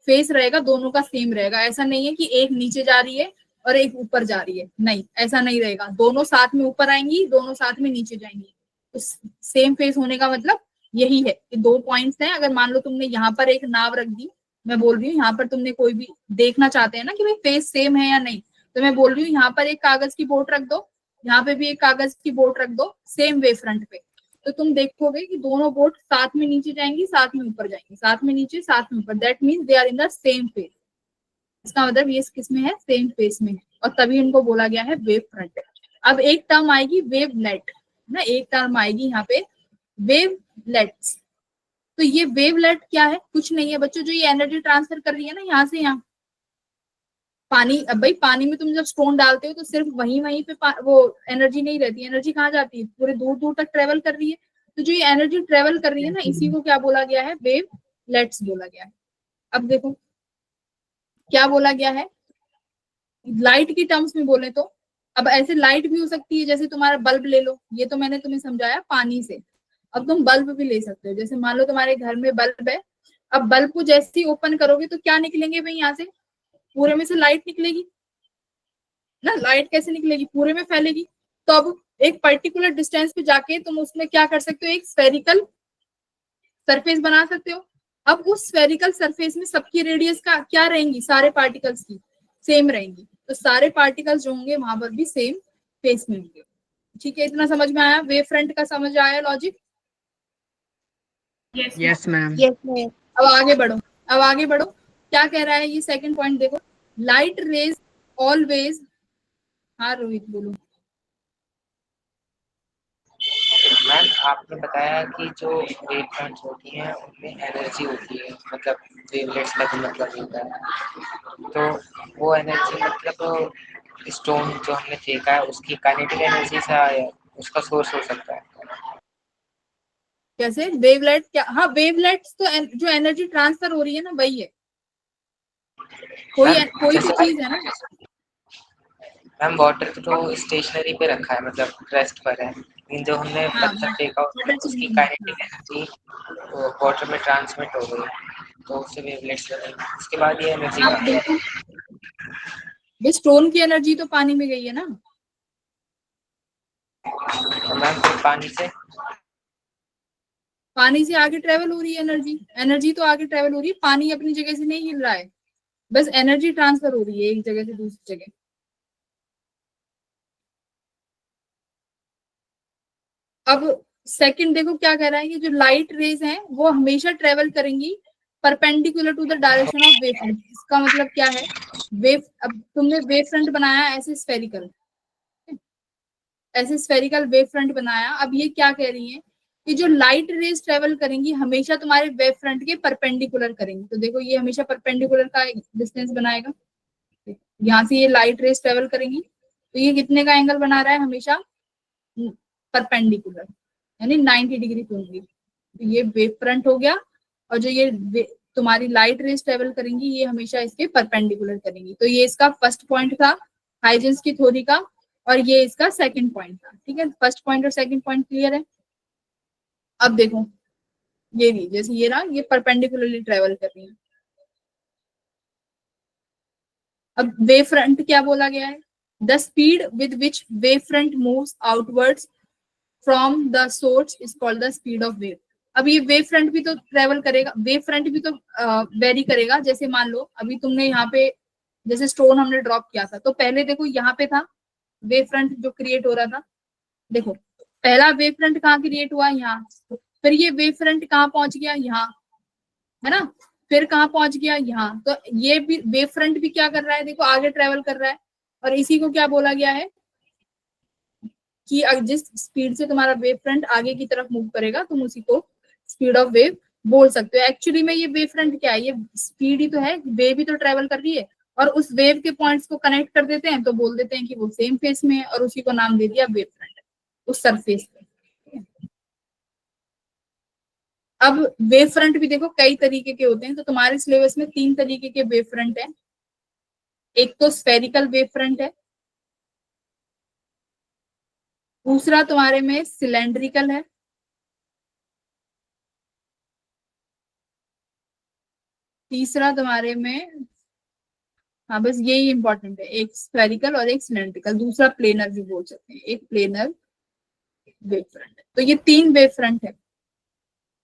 फेस रहेगा दोनों का सेम रहेगा। ऐसा नहीं है कि एक नीचे जा रही है और एक ऊपर जा रही है, नहीं, ऐसा नहीं रहेगा। दोनों साथ में ऊपर आएंगी, दोनों साथ में नीचे जाएंगी। तो सेम फेस होने का मतलब यही है कि दो पॉइंट्स हैं। अगर मान लो तुमने यहाँ पर एक नाव रख दी, मैं बोल रही हूँ यहाँ पर तुमने कोई भी देखना चाहते हैं ना कि भाई फेस सेम है या नहीं, तो मैं बोल रही हूँ यहाँ पर एक कागज की बोट रख दो, यहाँ पे भी एक कागज की बोट रख दो सेम वेव फ्रंट पे, तो तुम देखोगे कि दोनों बोट साथ में नीचे जाएंगी, साथ में ऊपर जाएंगी, साथ में नीचे, साथ में ऊपर। That means they are in the same phase. इसका मतलब ये किस में है, सेम फेस में है, और तभी इनको बोला गया है वेव फ्रंट। अब एक टर्म आएगी वेवलेट ना, एक टर्म आएगी यहाँ पे वेवलेट्स। तो ये वेवलेट क्या है, कुछ नहीं है बच्चों, जो ये एनर्जी ट्रांसफर कर रही है ना यहाँ से यहाँ। पानी, अब भाई पानी में तुम जब स्टोन डालते हो तो सिर्फ वहीं पे वो एनर्जी नहीं रहती, एनर्जी कहाँ जाती है, पूरे दूर दूर तक ट्रेवल कर रही है। तो जो ये एनर्जी ट्रेवल कर रही है ना, इसी को क्या बोला गया है, वेवलेट्स बोला गया है। अब देखो क्या बोला गया है, लाइट की टर्म्स में बोले तो अब ऐसे लाइट भी हो सकती है, जैसे तुम्हारा बल्ब ले लो, ये तो मैंने तुम्हें समझाया पानी से। अब तुम बल्ब भी ले सकते हो, जैसे मान लो तुम्हारे घर में बल्ब है, अब बल्ब को जैसे ही ओपन करोगे तो क्या निकलेंगे भाई, यहाँ से पूरे में से लाइट निकलेगी ना। लाइट कैसे निकलेगी, पूरे में फैलेगी। तो अब एक पर्टिकुलर डिस्टेंस पे जाके तुम उसमें क्या कर सकते हो, एक स्फेरिकल सरफेस बना सकते हो। अब उस स्फेरिकल सरफेस में सबकी रेडियस का क्या रहेंगी, सारे पार्टिकल्स की सेम रहेंगी, तो सारे पार्टिकल्स जो होंगे वहां पर भी सेम फेस में होंगे। ठीक है, इतना समझ में आया, वेव फ्रंट का समझ आया logic? Yes ma'am. Yes ma'am. अब आगे बढ़ो, अब आगे बढ़ो, क्या कह रहा है ये सेकंड पॉइंट देखो, लाइट रेज ऑलवेज, हाँ रोहित बोलो। मैम आपने बताया कि जो वेव फ्रंट्स होती हैं उनमें एनर्जी होती है, मतलब वेवलेट्स का जो मतलब होता है, तो वो एनर्जी मतलब स्टोन जो हमने फेंका है उसकी काइनेटिक एनर्जी से उसका सोर्स हो सकता है। कैसे वेवलेट, क्या, हाँ वेवलेट्स तो जो एनर्जी ट्रांसफर हो रही है ना वही है, कोई भी चीज है ना। मैम वाटर तो स्टेशनरी पे रखा है, मतलब रेस्ट पर है, लेकिन जो हमने पत्थर फेंका उसकी काइनेटिक एनर्जी वाटर में ट्रांसमिट हो गई, तो उससे वेवलेट्स बनी, उसके बाद ये एनर्जी ये स्टोन की एनर्जी तो पानी में गई है ना। तो मैम फिर पानी से पानी से आगे ट्रेवल हो रही है एनर्जी, एनर्जी तो आगे ट्रेवल हो रही है, पानी अपनी जगह से नहीं हिल रहा है, बस एनर्जी ट्रांसफर हो रही है एक जगह से दूसरी जगह। अब सेकंड देखो क्या कह रहा है कि जो लाइट रेज हैं वो हमेशा ट्रेवल करेंगी perpendicular to the direction of wave front. इसका मतलब क्या है, वेव, अब तुमने वेव फ्रंट बनाया ऐसे स्फेरिकल, ऐसे स्फेरिकल वेव फ्रंट बनाया। अब ये क्या कह रही है कि जो लाइट रेज ट्रेवल करेंगी हमेशा तुम्हारे वेव फ्रंट के परपेंडिकुलर करेंगी। तो देखो ये हमेशा परपेंडिकुलर का डिस्टेंस बनाएगा, यहाँ से ये लाइट रेज ट्रेवल करेंगी तो ये कितने का एंगल बना रहा है, हमेशा परपेंडिकुलर, यानी 90 डिग्री होंगी। तो ये वेव फ्रंट हो गया, और जो ये तुम्हारी लाइट रेज ट्रेवल करेंगी ये हमेशा इसके परपेंडिकुलर करेंगी। तो ये इसका फर्स्ट पॉइंट था हाइजेंस की थ्योरी का, और ये इसका सेकंड पॉइंट था। ठीक है, फर्स्ट पॉइंट और सेकंड पॉइंट क्लियर है। अब देखो ये भी, जैसे ये रहा, ये परपेंडिकुलरली ट्रेवल कर रही है। अब वेव फ्रंट क्या बोला गया है, the speed with which wave front moves outwards from the source is called the speed of wave. अब ये वेव फ्रंट भी तो ट्रेवल करेगा, वेव फ्रंट भी तो वेरी करेगा। जैसे मान लो अभी तुमने यहाँ पे जैसे स्टोन हमने ड्रॉप किया था, तो पहले देखो यहाँ पे था वेव फ्रंट जो क्रिएट हो रहा था, देखो पहला वेव फ्रंट कहाँ क्रिएट हुआ, यहाँ, फिर ये वेव फ्रंट कहाँ पहुंच गया, यहाँ, है ना, फिर कहाँ पहुंच गया, यहाँ। तो ये भी वेव फ्रंट भी क्या कर रहा है, देखो आगे ट्रेवल कर रहा है, और इसी को क्या बोला गया है कि जिस स्पीड से तुम्हारा वेव फ्रंट आगे की तरफ मूव करेगा तुम उसी को स्पीड ऑफ वेव बोल सकते हो। एक्चुअली में ये वेव फ्रंट क्या है, ये स्पीड ही तो है, वेव ही तो ट्रेवल कर रही है, और उस वेव के पॉइंट्स को कनेक्ट कर देते हैं तो बोल देते हैं कि वो सेम फेस में है, और उसी को नाम दे दिया वेव फ्रंट उस सरफेस पे। अब वेव फ्रंट भी देखो कई तरीके के होते हैं, तो तुम्हारे सिलेबस में 3 तरीके के वेव फ्रंट है। एक तो स्फेरिकल वेव फ्रंट है, दूसरा तुम्हारे में सिलेंड्रिकल है, तीसरा तुम्हारे में, हाँ बस यही इंपॉर्टेंट है, एक स्फेरिकल और एक सिलेंड्रिकल, दूसरा प्लेनर भी बोल सकते हैं, एक प्लेनर वेव फ्रंट। तो ये 3 वेव फ्रंट है।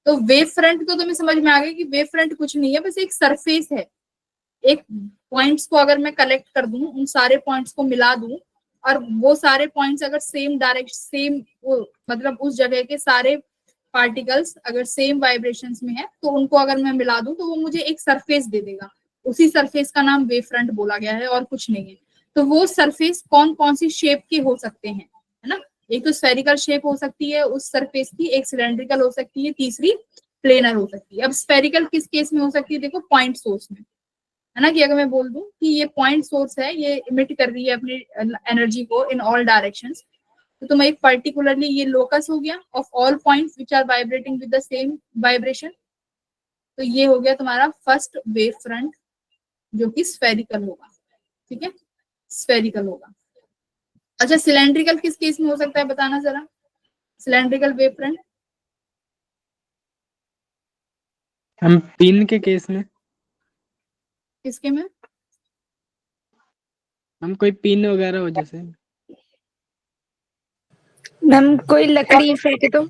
तो वेव फ्रंट तो तुम्हें समझ में आ गया कि वेव फ्रंट कुछ नहीं है, बस एक सरफेस है। एक पॉइंट्स को अगर मैं कलेक्ट कर दूं, उन सारे पॉइंट्स को मिला दूं, और वो सारे पॉइंट्स अगर सेम डायरेक्शन, सेम मतलब उस जगह के सारे पार्टिकल्स अगर सेम वाइब्रेशंस में है तो उनको अगर मैं मिला दूं तो वो मुझे एक सरफेस दे देगा। उसी सरफेस का नाम वेव फ्रंट बोला गया है और कुछ नहीं है। तो वो सरफेस कौन कौन सी शेप के हो सकते हैं, है ना, एक तो स्फेरिकल शेप हो सकती है उस सरफेस की, एक सिलेंड्रिकल हो सकती है, तीसरी प्लेनर हो सकती है। अब स्फेरिकल किस केस में हो सकती है, देखो पॉइंट सोर्स में, है ना, कि अगर मैं बोल दूं कि ये पॉइंट सोर्स है, ये इमिट कर रही है अपनी एनर्जी को इन ऑल डायरेक्शंस, तो तुम्हें एक पर्टिकुलरली ये लोकस हो गया of all points which are vibrating with the same vibration. तो ये हो गया तुम्हारा फर्स्ट वेव फ्रंट जो कि स्फेरिकल होगा। ठीक है, स्फेरिकल होगा। अच्छा सिलेंड्रिकल किस केस में हो सकता है बताना जरा, सिलेंड्रिकल वेव फ्रंट हम पिन के केस में, किसके में, हम कोई पिन वगैरह हो जैसे, मैम कोई लकड़ी फेंके तो।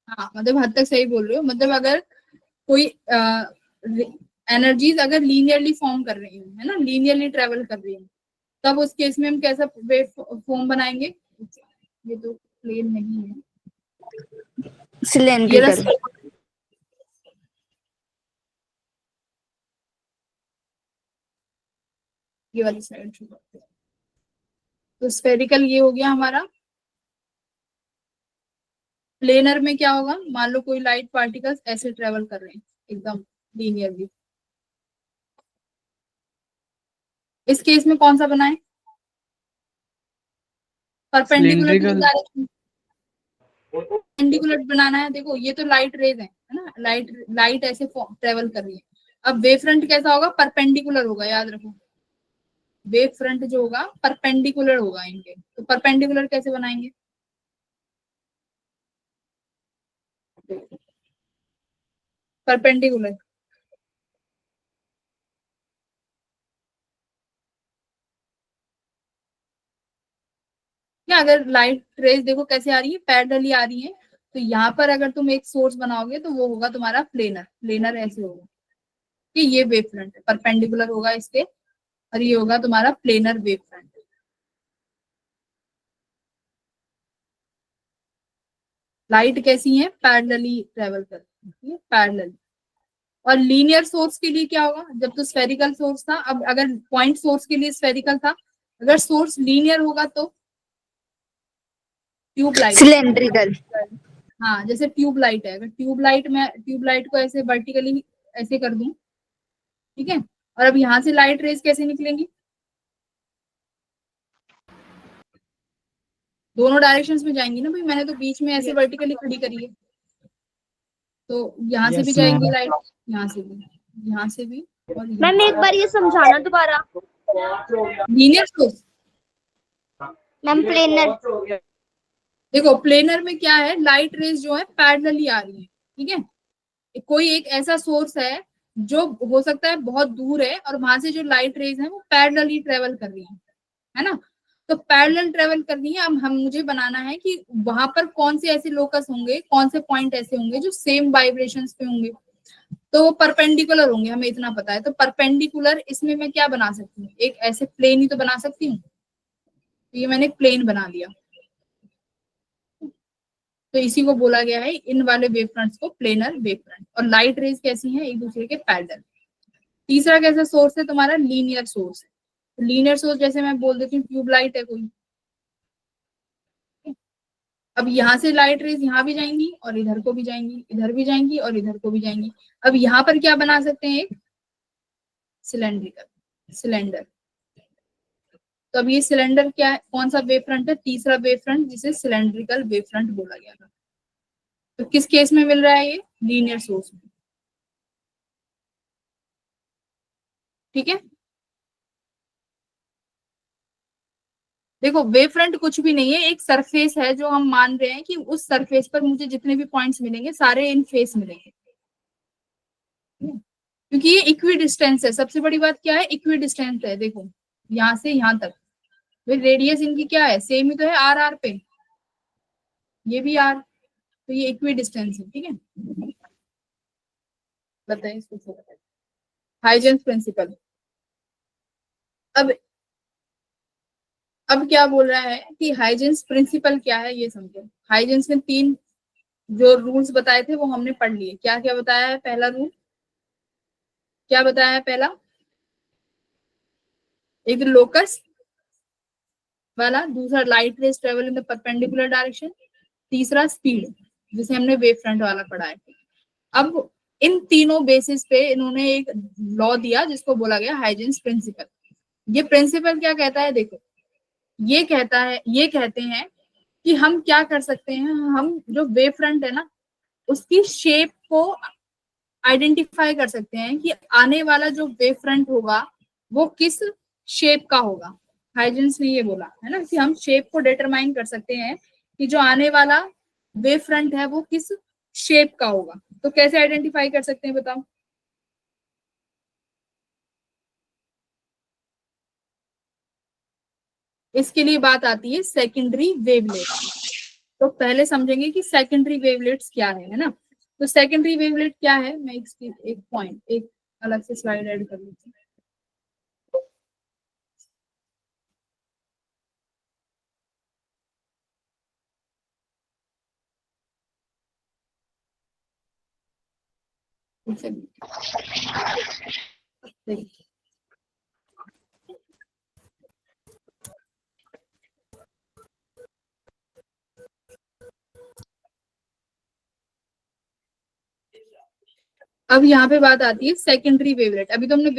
हाँ मतलब हद तक सही बोल रहे हो, मतलब अगर कोई एनर्जीज अगर लीनियरली फॉर्म कर रही है ना, लीनियरली ट्रेवल कर रही है, तब उस केस में हम कैसा वेव फॉर्म बनाएंगे, ये तो प्लेन नहीं है, ये सिलेंड्रिकल। ये वाली साइड। तो स्फेरिकल ये हो गया हमारा। प्लेनर में क्या होगा, मान लो कोई लाइट पार्टिकल्स ऐसे ट्रेवल कर रहे हैं एकदम लीनियरली, इस केस में कौन सा बनाए, perpendicular to cylindrical. Direction, perpendicular बनाना है। देखो ये तो लाइट रेज है ना, लाइट लाइट ऐसे ट्रेवल कर रही है। अब वेव फ्रंट कैसा होगा, परपेंडिकुलर होगा, याद रखो वेव फ्रंट जो होगा परपेंडिकुलर होगा इनके। तो परपेंडिकुलर कैसे बनाएंगे, परपेंडिकुलर, है। अगर लाइट रेज देखो कैसे आ रही है, पैरेलली आ रही है, तो यहाँ पर अगर तुम एक सोर्स बनाओगे तो वो होगा तुम्हारा प्लेनर। प्लेनर ऐसे होगा कि ये वेव फ्रंट है, परपेंडिकुलर होगा इसके, और ये होगा तुम्हारा प्लेनर वेव फ्रंट। लाइट कैसी है, पैरेलली ट्रेवल करती है, पैरेलली। और लीनियर सोर्स के लिए क्या होगा, जब तो स्फेरिकल सोर्स था, अब अगर पॉइंट सोर्स के लिए स्फेरिकल था, अगर सोर्स लीनियर होगा तो ट्यूबलाइट। सिलेंड्रिकल। हाँ, जैसे ट्यूबलाइट है, अगर ट्यूबलाइट में ट्यूबलाइट को ऐसे वर्टिकली ऐसे कर दूं, ठीक है, और अब यहाँ से लाइट रेज कैसे निकलेंगी, दोनों डायरेक्शंस में जाएंगी ना भाई, मैंने तो बीच में ऐसे वर्टिकली खड़ी करी है, तो यहाँ से भी यस जाएंगी मैम। लाइट, यहाँ से भी, यहाँ से भी, और मैम एक बार ये समझाना दोबारा। Linear source. Ma'am planar. देखो प्लेनर में क्या है, लाइट रेज जो है पैरेलली आ रही है, ठीक है, कोई एक ऐसा सोर्स है जो हो सकता है बहुत दूर है, और वहां से जो लाइट रेज है वो पैरेलली ट्रेवल कर रही है ना, तो पैरेलल ट्रेवल कर रही है। अब हम मुझे बनाना है कि वहां पर कौन से ऐसे लोकस होंगे, कौन से पॉइंट ऐसे होंगे जो सेम वाइब्रेशंस पे होंगे, तो वो परपेंडिकुलर होंगे, हमें इतना पता है। तो परपेंडिकुलर इसमें मैं क्या बना सकती हूँ, एक ऐसे प्लेन ही तो बना सकती हूँ, तो ये मैंने एक प्लेन बना लिया, तो इसी को बोला गया है, इन वाले वेव फ्रंट्स को प्लेनर वेव फ्रंट। और लाइट रेज कैसी हैं, एक दूसरे के पैरेलल। तीसरा कैसा सोर्स है तुम्हारा, लीनियर सोर्स है। लीनियर सोर्स जैसे मैं बोल देती हूँ ट्यूबलाइट है कोई, अब यहाँ से लाइट रेज यहाँ भी जाएंगी और इधर को भी जाएंगी, इधर भी जाएंगी और इधर को भी जाएंगी। अब यहाँ पर क्या बना सकते हैं, एक सिलेंड्रिकल सिलेंडर। तो अब ये सिलेंडर क्या है, कौन सा वेव फ्रंट है, तीसरा वेव फ्रंट, जिसे सिलेंड्रिकल वेव फ्रंट बोला गया था। तो किस केस में मिल रहा है, ये लीनियर सोर्स में, ठीक है। देखो वेव फ्रंट कुछ भी नहीं है, एक सरफेस है जो हम मान रहे हैं कि उस सरफेस पर मुझे जितने भी पॉइंट्स मिलेंगे सारे इन फेस मिलेंगे, क्योंकि ये इक्वी डिस्टेंस है। सबसे बड़ी बात क्या है, इक्वी डिस्टेंस है। देखो यहाँ से यहाँ तक रेडियस इनकी क्या है, सेम ही तो है, आर आर पे, ये भी आर, तो ये इक्वी डिस्टेंस है, ठीक है। बताइए इसको, हाइजेंस प्रिंसिपल। अब क्या बोल रहा है कि हाइजेंस प्रिंसिपल क्या है, ये समझो। हाइजेंस ने 3 जो रूल्स बताए थे वो हमने पढ़ लिए। क्या क्या बताया है, पहला रूल क्या बताया है, पहला एक लोकस वाला, दूसरा light rays travel in the perpendicular direction, तीसरा स्पीड, जिसे हमने वेव फ्रंट वाला पढ़ा है। अब इन तीनों बेसिस पे इन्होंने एक लॉ दिया जिसको बोला गया हाइजेंस प्रिंसिपल। ये प्रिंसिपल क्या कहता है, देखो ये कहता है, ये कहते हैं कि हम क्या कर सकते हैं, हम जो वेव फ्रंट है ना उसकी शेप को आइडेंटिफाई कर सकते हैं कि आने वाला जो वेव फ्रंट होगा वो किस शेप का होगा। हाइजेंस ने ये बोला है ना कि हम शेप को डिटरमाइन कर सकते हैं कि जो आने वाला वेव फ्रंट है वो किस शेप का होगा। तो कैसे आइडेंटिफाई कर सकते हैं बताओ। इसके लिए बात आती है सेकेंडरी वेवलेट। तो पहले समझेंगे कि सेकेंडरी वेवलेट्स क्या है ना। तो सेकेंडरी वेवलेट क्या है, मैं इसकी एक पॉइंट एक अलग से स्लाइड ऐड कर लेती हूँ। देखिए अब यहाँ पे बात आती है सेकेंडरी वेवलेट। अभी तो हमने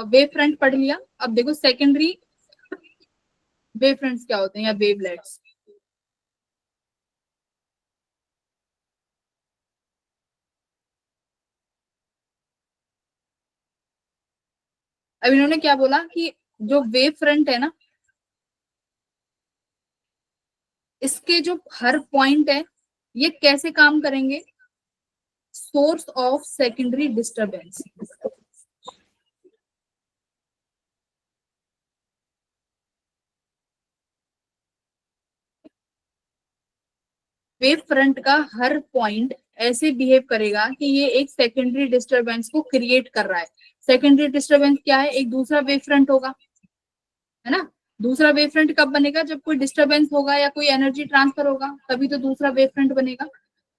वेव फ्रंट पढ़ लिया, अब देखो सेकेंडरी वेव फ्रंट्स क्या होते हैं या वेवलेट्स। अब इन्होंने क्या बोला कि जो वेव फ्रंट है ना इसके जो हर पॉइंट है ये कैसे काम करेंगे, source of secondary disturbance. Wave front का हर पॉइंट ऐसे बिहेव करेगा कि ये एक सेकेंडरी डिस्टरबेंस को क्रिएट कर रहा है। सेकेंडरी डिस्टरबेंस क्या है? एक दूसरा वेव फ्रंट होगा, है ना। दूसरा वेव फ्रंट कब बनेगा? जब कोई डिस्टरबेंस होगा या कोई एनर्जी ट्रांसफर होगा, तभी तो दूसरा वेव फ्रंट बनेगा।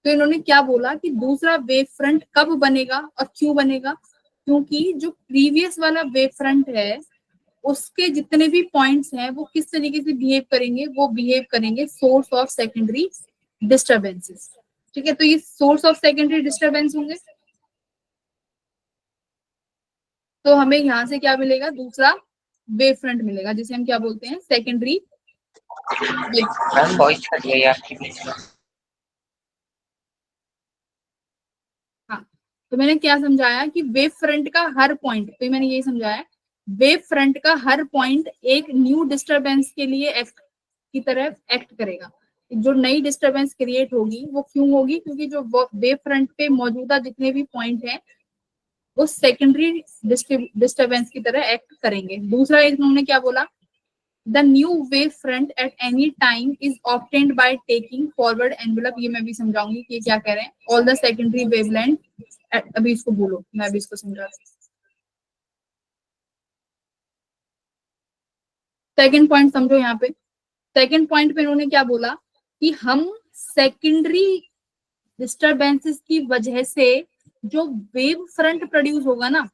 तो इन्होंने क्या बोला कि दूसरा वेव फ्रंट कब बनेगा और क्यों बनेगा? क्योंकि जो प्रीवियस वाला वेव फ्रंट है उसके जितने भी पॉइंट्स हैं वो किस तरीके से बिहेव करेंगे? वो बिहेव करेंगे सोर्स ऑफ सेकेंडरी डिस्टरबेंसेस। ठीक है, तो ये सोर्स ऑफ सेकेंडरी डिस्टरबेंस होंगे। तो हमें यहाँ से क्या मिलेगा? दूसरा वेव फ्रंट मिलेगा, जिसे हम क्या बोलते हैं? Secondary wave. Ma'am voice cut गई आपकी बीच में। हाँ, तो मैंने क्या समझाया कि वेव फ्रंट का हर पॉइंट, तो मैंने यही समझाया, वेव फ्रंट का हर पॉइंट एक न्यू डिस्टरबेंस के लिए एक्ट की तरह एक्ट करेगा। जो नई डिस्टरबेंस क्रिएट होगी वो क्यों होगी? क्योंकि जो वेव फ्रंट पे मौजूदा जितने भी पॉइंट हैं वो सेकेंडरी डिस्टरबेंस की तरह एक्ट करेंगे। दूसरा इन्होंने क्या बोला? The new wave front at any time is obtained by taking forward envelope. ये मैं भी समझाऊंगी कि ये क्या कह रहे हैं। ऑल द सेकेंडरी वेवलेंथ, अभी इसको बोलो, मैं अभी इसको समझा। सेकेंड पॉइंट समझो यहाँ पे। सेकेंड पॉइंट पे इन्होंने क्या बोला कि हम सेकेंडरी डिस्टरबेंसेस की वजह से जो वेव फ्रंट प्रोड्यूस होगा ना,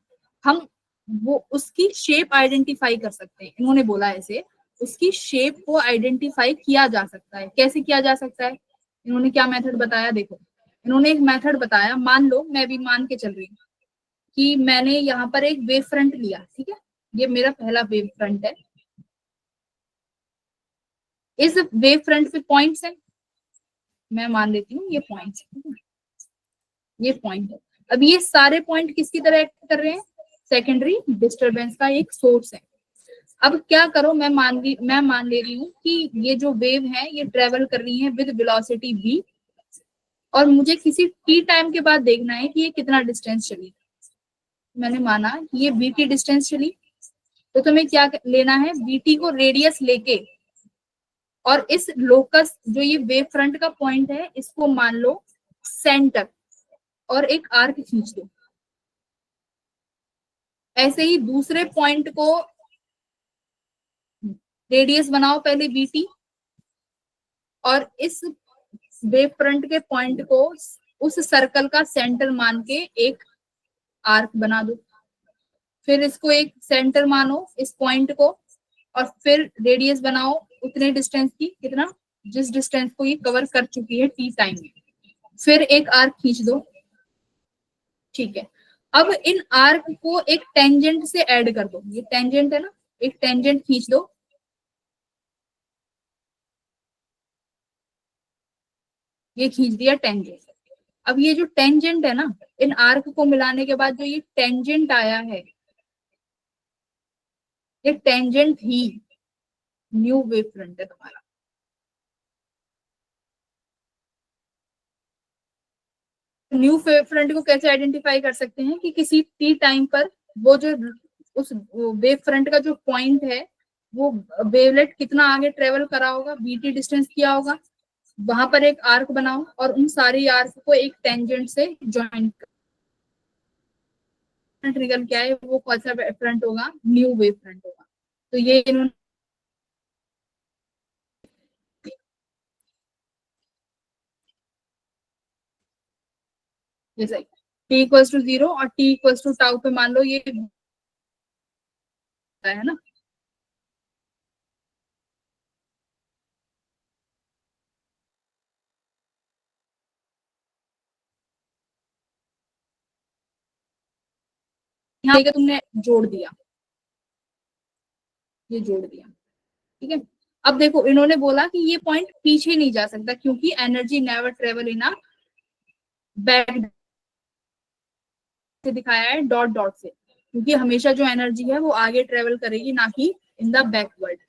हम वो उसकी शेप आइडेंटिफाई कर सकते हैं। इन्होंने बोला ऐसे उसकी शेप को आइडेंटिफाई किया जा सकता है। कैसे किया जा सकता है? इन्होंने क्या मेथड बताया? देखो, इन्होंने एक मेथड बताया। मान लो, मैं भी मान के चल रही हूँ कि मैंने यहाँ पर एक वेव फ्रंट लिया, ठीक है, ये मेरा पहला वेव फ्रंट है। इस वेव फ्रंट पे पॉइंट्स है, मैं मान लेती हूँ ये पॉइंट्स, ये पॉइंट है। अब ये सारे पॉइंट किसकी तरह एक्ट कर रहे हैं? सेकेंडरी डिस्टरबेंस का एक सोर्स है। अब क्या करो, मैं मान ले रही हूँ कि ये जो वेव है ये ट्रेवल कर रही है विद वेलोसिटी v, और मुझे किसी t टाइम के बाद देखना है कि ये कितना डिस्टेंस चली। मैंने माना कि ये vt डिस्टेंस चली, तो तुम्हें क्या लेना है? vt को रेडियस लेके, और इस लोकस जो ये वेव फ्रंट का पॉइंट है इसको मान लो सेंटर, और एक आर्क खींच दो। ऐसे ही दूसरे पॉइंट को रेडियस बनाओ पहले vt, और इस वेव फ्रंट के पॉइंट को उस सर्कल का सेंटर मान के एक आर्क बना दो। फिर इसको एक सेंटर मानो इस पॉइंट को, और फिर रेडियस बनाओ उतने डिस्टेंस की, कितना? जिस डिस्टेंस को ये कवर कर चुकी है t टाइम में। फिर एक आर्क खींच दो, ठीक है। अब इन आर्क को एक टेंजेंट से ऐड कर दो। ये टेंजेंट है ना, एक टेंजेंट खींच दो, ये खींच दिया टेंजेंट। अब ये जो टेंजेंट है ना, इन आर्क को मिलाने के बाद जो ये टेंजेंट आया है, ये टेंजेंट ही न्यू वेव फ्रंट है तुम्हारा। न्यू वेव फ्रंट को कैसे आइडेंटिफाई कर सकते हैं? कि किसी टी टाइम पर वो जो उस वेव फ्रंट का जो पॉइंट है वो वेवलेट कितना आगे ट्रेवल करा होगा, बीटी डिस्टेंस किया होगा, वहां पर एक आर्क बनाओ और उन सारी आर्क को एक टेंजेंट से ज्वाइन कर। निकल क्या है? वो कौन सा फ्रंट होगा? न्यू वेव फ्रंट होगा। तो ये इन्होंने जैसे t इक्वल्स टू 0 और t इक्वल्स टू टाउ पे मान लो ये है ना। यहाँ पे तुमने जोड़ दिया, ये जोड़ दिया, ठीक है। अब देखो, इन्होंने बोला कि ये पॉइंट पीछे नहीं जा सकता क्योंकि energy never travel in a back, से दिखाया है डॉट डॉट से, क्योंकि हमेशा जो एनर्जी है वो आगे ट्रेवल करेगी, ना कि इन द बैकवर्ड।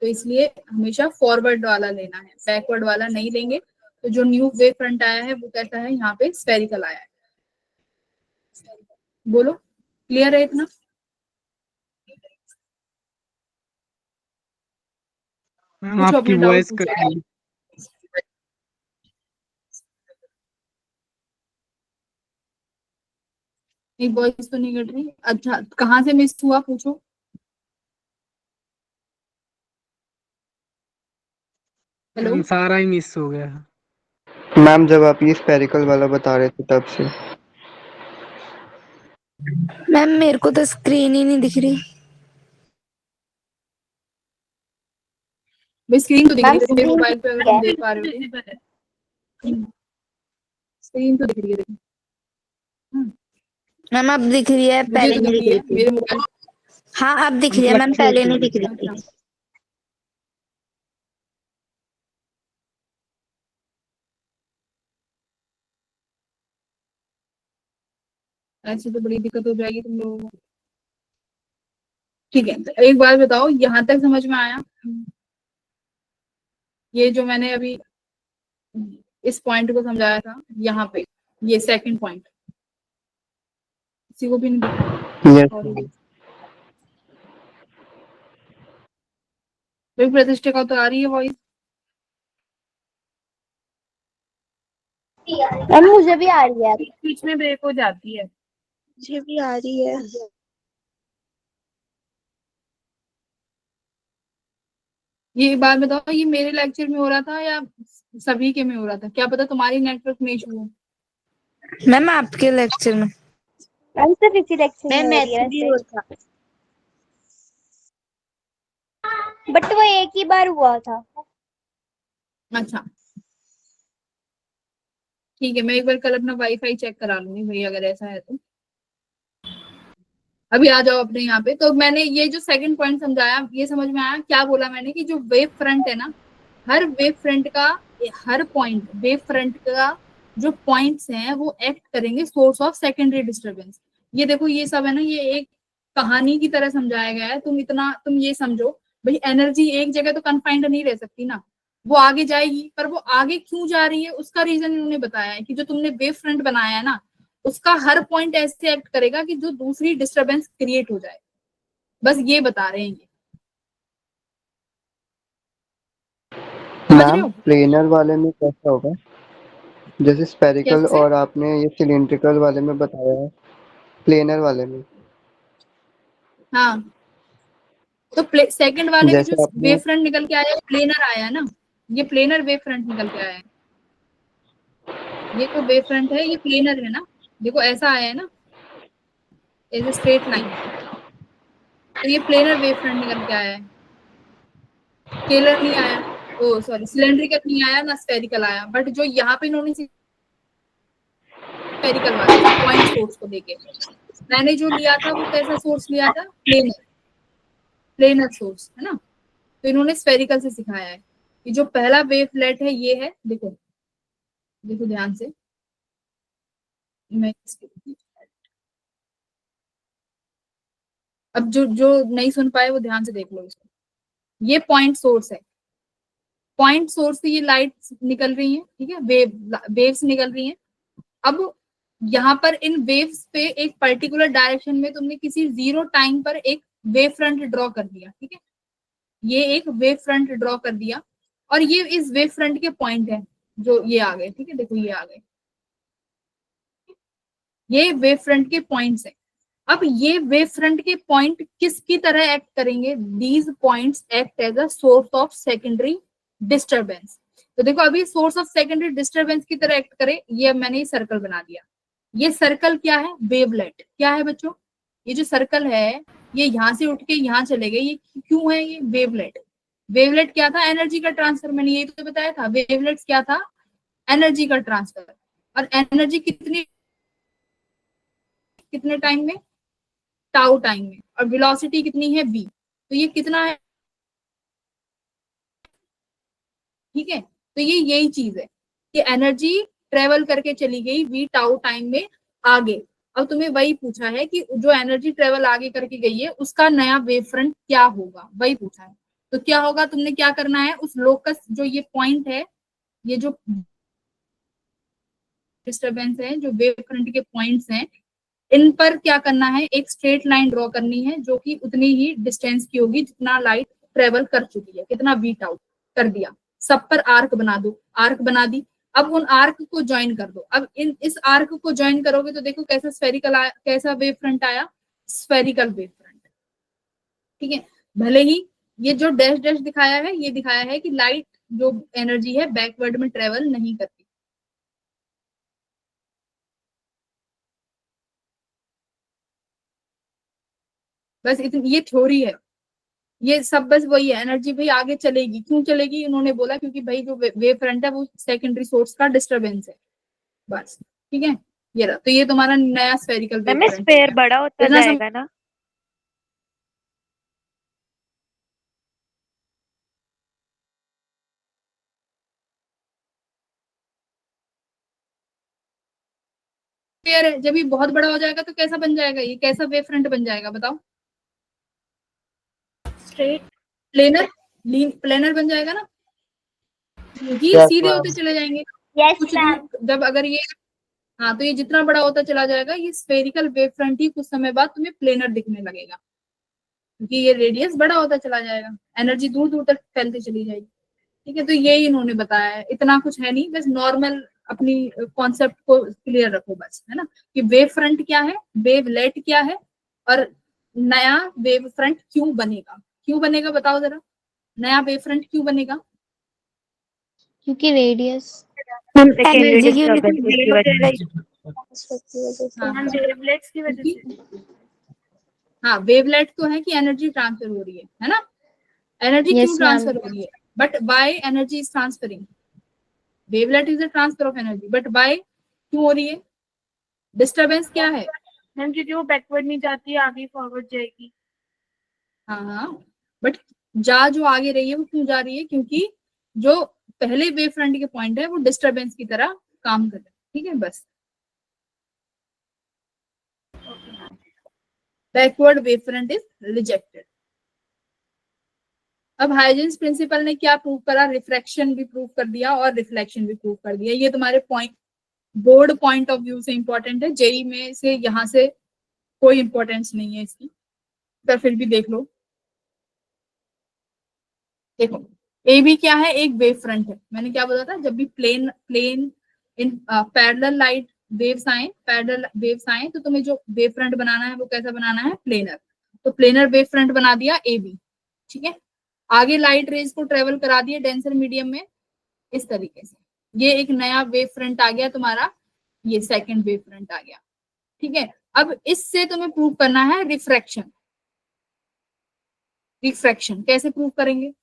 तो इसलिए हमेशा फॉरवर्ड वाला लेना है, बैकवर्ड वाला नहीं लेंगे। तो जो न्यू वेव फ्रंट आया है वो कैसा है? यहाँ पे स्फेरिकल आया है। बोलो, क्लियर है इतना? मैम कुछ आपकी अपने डाउट वॉइस कट पूछो। गई। एक वॉइस तो नहीं कट रही। अच्छा, कहाँ से मिस हुआ पूछो। हेलो, सारा ही मिस हो गया। मैम जब आप ये स्पेरिकल वाला बता रहे थे तब से। मैम मेरे को तो स्क्रीन ही नहीं दिख रही। भाई स्क्रीन तो दिख रही मैम है मेरे स्क्रीन मोबाइल पे, अगर तुम देख पा रहे हो तो स्क्रीन तो दिख रही है, देखो। मैम अब दिख रही है, मुझे पहले तो नहीं दिख दिख रही रही है थी। मेरे मोबाइल। हाँ अब दिख रही है मैम, पहले नहीं दिख रही थी। अच्छा, ऐसे तो बड़ी दिक्कत हो जाएगी तुम लोगों को। ठीक है, तो एक बात बताओ, यहाँ तक समझ में आया? ये जो मैंने अभी इस पॉइंट को समझाया था यहाँ पे, ये सेकंड पॉइंट किसी को भी नहीं दिख रहा? Yes sorry. मैम। भाई प्रतिष्ठा का तो आ रही है वॉइस। मैम मुझे भी आ रही है। बीच में ब्रेक हो जाती है। मुझे भी आ रही है। ये बात बताओ, ये मेरे लेक्चर में हो रहा था या सभी के में हो रहा था? क्या पता तुम्हारी नेटवर्क में इशू हो। मैम आपके लेक्चर में। मैम सिर्फ इसी लेक्चर में मैम हो रही है मैथ भी वैसे, होता। बट वो एक ही बार हुआ था। अच्छा ठीक है, मैं एक बार कल अपना वाईफाई चेक करा लूंगी भाई, अगर ऐसा है तो। अभी आ जाओ अपने यहाँ पे। तो मैंने ये जो सेकंड पॉइंट समझाया, ये समझ में आया क्या बोला मैंने? कि जो वेव फ्रंट है ना, हर वेव फ्रंट का, हर पॉइंट वेव फ्रंट का जो पॉइंट्स हैं वो एक्ट करेंगे सोर्स ऑफ सेकेंडरी डिस्टरबेंस। ये देखो ये सब है ना, ये एक कहानी की तरह समझाया गया है। तुम ये समझो भाई, एनर्जी एक जगह तो कन्फाइंड नहीं रह सकती ना, वो आगे जाएगी। पर वो आगे क्यों जा रही है उसका रीजन इन्होंने बताया है कि जो तुमने वेव फ्रंट बनाया है ना, उसका हर पॉइंट ऐसे एक्ट करेगा कि जो दूसरी डिस्टरबेंस क्रिएट हो जाए। बस ये बता रहे हैं ये। समझ रहे मैम हो? प्लेनर वाले में कैसा होगा? जैसे स्पेरिकल कैसे? और आपने ये सिलिंड्रिकल वाले में बताया है, प्लेनर वाले में हाँ, तो सेकंड वाले में जो जैसे आपने वेव फ्रंट निकल के आया, प्लेनर आया ना, ये प्लेनर वेव फ्रंट निकल के आया है। ये तो वेव फ्रंट है, ये प्लेनर है ना। देखो ऐसा आया है ना, एज ए स्ट्रेट लाइन। तो ये प्लेनर वेव फ्रंट निकल के आया है, स्केलर नहीं आया। ओ सॉरी, सिलेंड्रिकल नहीं आया ना, स्फेरिकल आया। बट जो यहाँ पे इन्होंने स्फेरिकल वाला था, पॉइंट सोर्स को देके, मैंने जो लिया था वो कैसा सोर्स लिया था? प्लेनर, प्लेनर सोर्स है ना। तो इन्होंने स्फेरिकल से सिखाया है कि जो पहला वेवलेट है ये है। देखो देखो ध्यान से, मैं अब जो जो नहीं सुन पाए वो ध्यान से देख लो इसको। ये पॉइंट सोर्स है, पॉइंट सोर्स से ये लाइट निकल रही है, ठीक है, वेव्स निकल रही हैं। अब यहाँ पर इन वेव्स पे एक पर्टिकुलर डायरेक्शन में तुमने किसी जीरो टाइम पर एक वेव फ्रंट ड्रॉ कर दिया, ठीक है, ये एक वेव फ्रंट ड्रॉ कर दिया। और ये इस वेव फ्रंट के पॉइंट है, जो ये आ गए, ठीक है, देखो ये आ गए, ये वेव फ्रंट के पॉइंट्स है। अब ये वेव फ्रंट के पॉइंट किसकी तरह एक्ट करेंगे? These points act as a source of secondary disturbance. तो देखो अभी सोर्स ऑफ सेकेंडरी डिस्टरबेंस की तरह एक्ट करे, ये मैंने सर्कल बना दिया। ये सर्कल क्या है? वेवलेट। क्या है बच्चों? ये जो सर्कल है, ये यहाँ से उठ के यहाँ चले गए, ये क्यों है? ये वेवलेट। वेवलेट क्या था? एनर्जी का ट्रांसफर। मैंने ये तो बताया था, वेवलेट्स क्या था? एनर्जी का ट्रांसफर। और एनर्जी कितनी, कितने टाइम में? टाउ टाइम में। और वेलोसिटी कितनी है? v। तो ये कितना है? ठीक है, तो ये यही चीज है कि एनर्जी ट्रेवल करके चली गई v टाउ टाइम में आगे। अब तुम्हें वही पूछा है कि जो एनर्जी ट्रेवल आगे करके गई है उसका नया वेव फ्रंट क्या होगा, वही पूछा है। तो क्या होगा, तुमने क्या करना है, उस लोकस जो ये पॉइंट है, ये जो डिस्टरबेंस है, जो वेव फ्रंट के पॉइंट्स हैं, इन पर क्या करना है? एक स्ट्रेट लाइन ड्रॉ करनी है जो कि उतनी ही डिस्टेंस की होगी जितना लाइट ट्रेवल कर चुकी है। कितना? v टाउ कर दिया। सब पर आर्क बना दो, आर्क बना दी। अब उन आर्क को ज्वाइन कर दो। अब इस आर्क को ज्वाइन करोगे तो देखो कैसा स्फेरिकल आया, कैसा वेव फ्रंट आया, स्फेरिकल वेव फ्रंट। ठीक है, भले ही ये जो डैश डैश दिखाया है, ये दिखाया है कि लाइट जो एनर्जी है बैकवर्ड में ट्रेवल नहीं करती। बस इतनी ये थ्योरी है, ये सब बस वही है। एनर्जी भाई आगे चलेगी, क्यों चलेगी उन्होंने बोला, क्योंकि भाई जो वेव फ्रंट है वो सेकेंडरी सोर्स का डिस्टरबेंस है, बस। ठीक है, ये रहा, तो ये तुम्हारा नया spherical wave ma'am front sphere बड़ा होता इतना जाएगा ना? क्लियर है? जब ये बहुत बड़ा हो जाएगा तो कैसा बन जाएगा, ये कैसा वेव फ्रंट बन जाएगा बताओ? स्ट्रेट। प्लेनर, प्लेनर बन जाएगा ना, ये Yes, सीधे ma'am. होते चले जाएंगे यस कुछ मैम। दूर। जब अगर ये, हाँ, तो ये जितना बड़ा होता चला जाएगा, ये स्फेरिकल वेव फ्रंट ही कुछ समय बाद तुम्हें प्लेनर दिखने लगेगा, क्योंकि ये रेडियस बड़ा होता चला जाएगा, एनर्जी दूर दूर तक फैलती चली जाएगी। ठीक है, तो यही इन्होंने बताया है, इतना कुछ है नहीं, बस नॉर्मल अपनी कॉन्सेप्ट को क्लियर रखो बस, है ना, कि वेव फ्रंट क्या है, वेवलेट क्या है, और नया वेव फ्रंट क्यों बनेगा। क्यों बनेगा बताओ जरा, नया वेव फ्रंट क्यों बनेगा? क्योंकि रेडियस सेकेंडरी एनर्जी की डिस्टरबेंस की वजह से। हाँ, वेवलेट्स की वजह से। हाँ, वेवलेट तो है कि एनर्जी ट्रांसफर हो रही है ना, एनर्जी क्यों Yes, ट्रांसफर ma'am. हो रही है, but by energy is transferring, wavelet is the transfer of energy, but by क्यों हो रही है, डिस्टरबेंस क्या है? मैम क्योंकि वो बैकवर्ड नहीं जाती, आगे फॉरवर्ड जाएगी। हाँ हाँ, बट जो आगे रही है वो क्यों जा रही है, क्योंकि जो पहले वेव फ्रंट के पॉइंट है वो डिस्टरबेंस की तरह काम कर रहे हैं। ठीक है, बस backward wave front is rejected. अब हाइजेंस प्रिंसिपल ने क्या प्रूव करा, रिफ्रैक्शन भी प्रूव कर दिया और रिफ्लेक्शन भी प्रूव कर दिया। ये तुम्हारे point, board point of view से इंपॉर्टेंट है, जेई में से यहाँ से कोई इंपॉर्टेंस नहीं है इसकी, पर फिर भी देख लो। देखो, ए बी क्या है, एक वेव फ्रंट है। मैंने क्या बोला था, जब भी plane in parallel light waves आए, पैरेलल वेव्स आए, तो तुम्हें जो वेव फ्रंट बनाना है वो कैसा बनाना है, प्लेनर। तो प्लेनर वेव फ्रंट बना दिया ए बी। ठीक है, आगे लाइट रेज को ट्रेवल करा दिए डेंसर मीडियम में इस तरीके से, ये एक नया वेव फ्रंट आ गया तुम्हारा, ये सेकंड वेव फ्रंट आ गया। ठीक है, अब इससे तुम्हें प्रूव करना है रिफ्रैक्शन। रिफ्रैक्शन कैसे प्रूव करेंगे,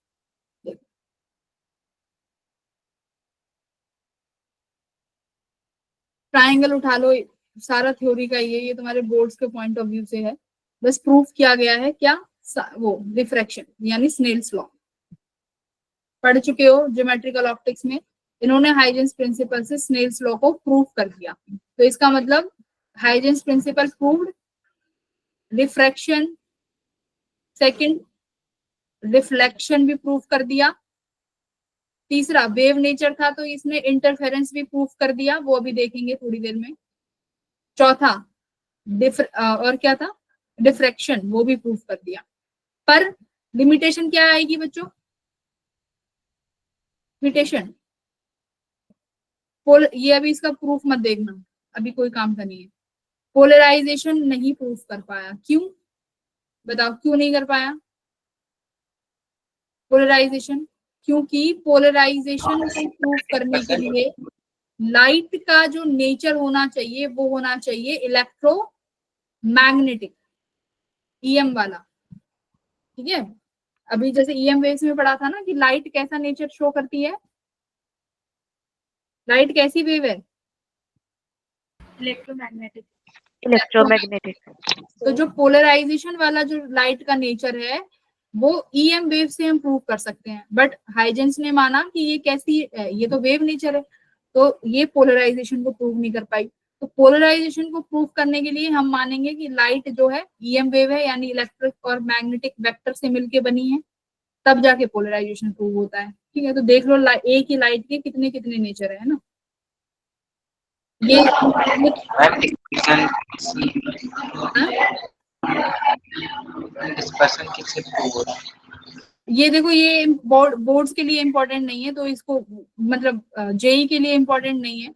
ट्राइंगल उठा लो, सारा थ्योरी का ये तुम्हारे बोर्ड्स के पॉइंट ऑफ व्यू से है, बस प्रूफ किया गया है क्या, वो रिफ्रैक्शन यानी स्नेल्स लॉ पढ़ चुके हो ज्योमेट्रिकल ऑप्टिक्स में। इन्होंने हाइजेंस प्रिंसिपल से स्नेल्स लॉ को प्रूव कर दिया, तो इसका मतलब Huygens principle proved, refraction second, reflection भी प्रूव कर दिया। तीसरा वेव नेचर था तो इसने इंटरफेरेंस भी प्रूव कर दिया, वो अभी देखेंगे थोड़ी देर में। चौथा और क्या था, डिफ्रैक्शन, वो भी प्रूव कर दिया। पर लिमिटेशन क्या आएगी बच्चों, लिमिटेशन ये अभी इसका प्रूफ मत देखना, अभी कोई काम का नहीं है। पोलराइजेशन नहीं प्रूव कर पाया, क्यों बताओ, क्यों नहीं कर पाया पोलराइजेशन? क्योंकि पोलराइजेशन को प्रूव करने के लिए लाइट का जो नेचर होना चाहिए वो होना चाहिए इलेक्ट्रोमैग्नेटिक, ईएम वाला। ठीक है, अभी जैसे ईएम वेव्स में पढ़ा था ना कि लाइट कैसा नेचर शो करती है, लाइट कैसी वेव है, इलेक्ट्रोमैग्नेटिक। इलेक्ट्रोमैग्नेटिक। तो जो पोलराइजेशन वाला जो लाइट का नेचर है वो ईएम वेव से हम प्रूव कर सकते हैं, बट हाइजेंस ने माना कि ये कैसी, ये तो वेव नेचर है, तो ये पोलराइजेशन को प्रूव नहीं कर पाई। तो पोलराइजेशन को प्रूव करने के लिए हम मानेंगे कि लाइट जो है ईएम वेव है, यानी इलेक्ट्रिक और मैग्नेटिक वेक्टर से मिलके बनी है, तब जाके पोलराइजेशन प्रूव होता है। ठीक है, तो देख लो एक ही लाइट के कितने कितने नेचर है ना, ये डिस्पर्शन किससे प्रूव हो रहा है? ये देखो, ये बोर्ड्स के लिए इम्पोर्टेंट नहीं है, तो इसको मतलब जेई के लिए इम्पोर्टेंट नहीं है,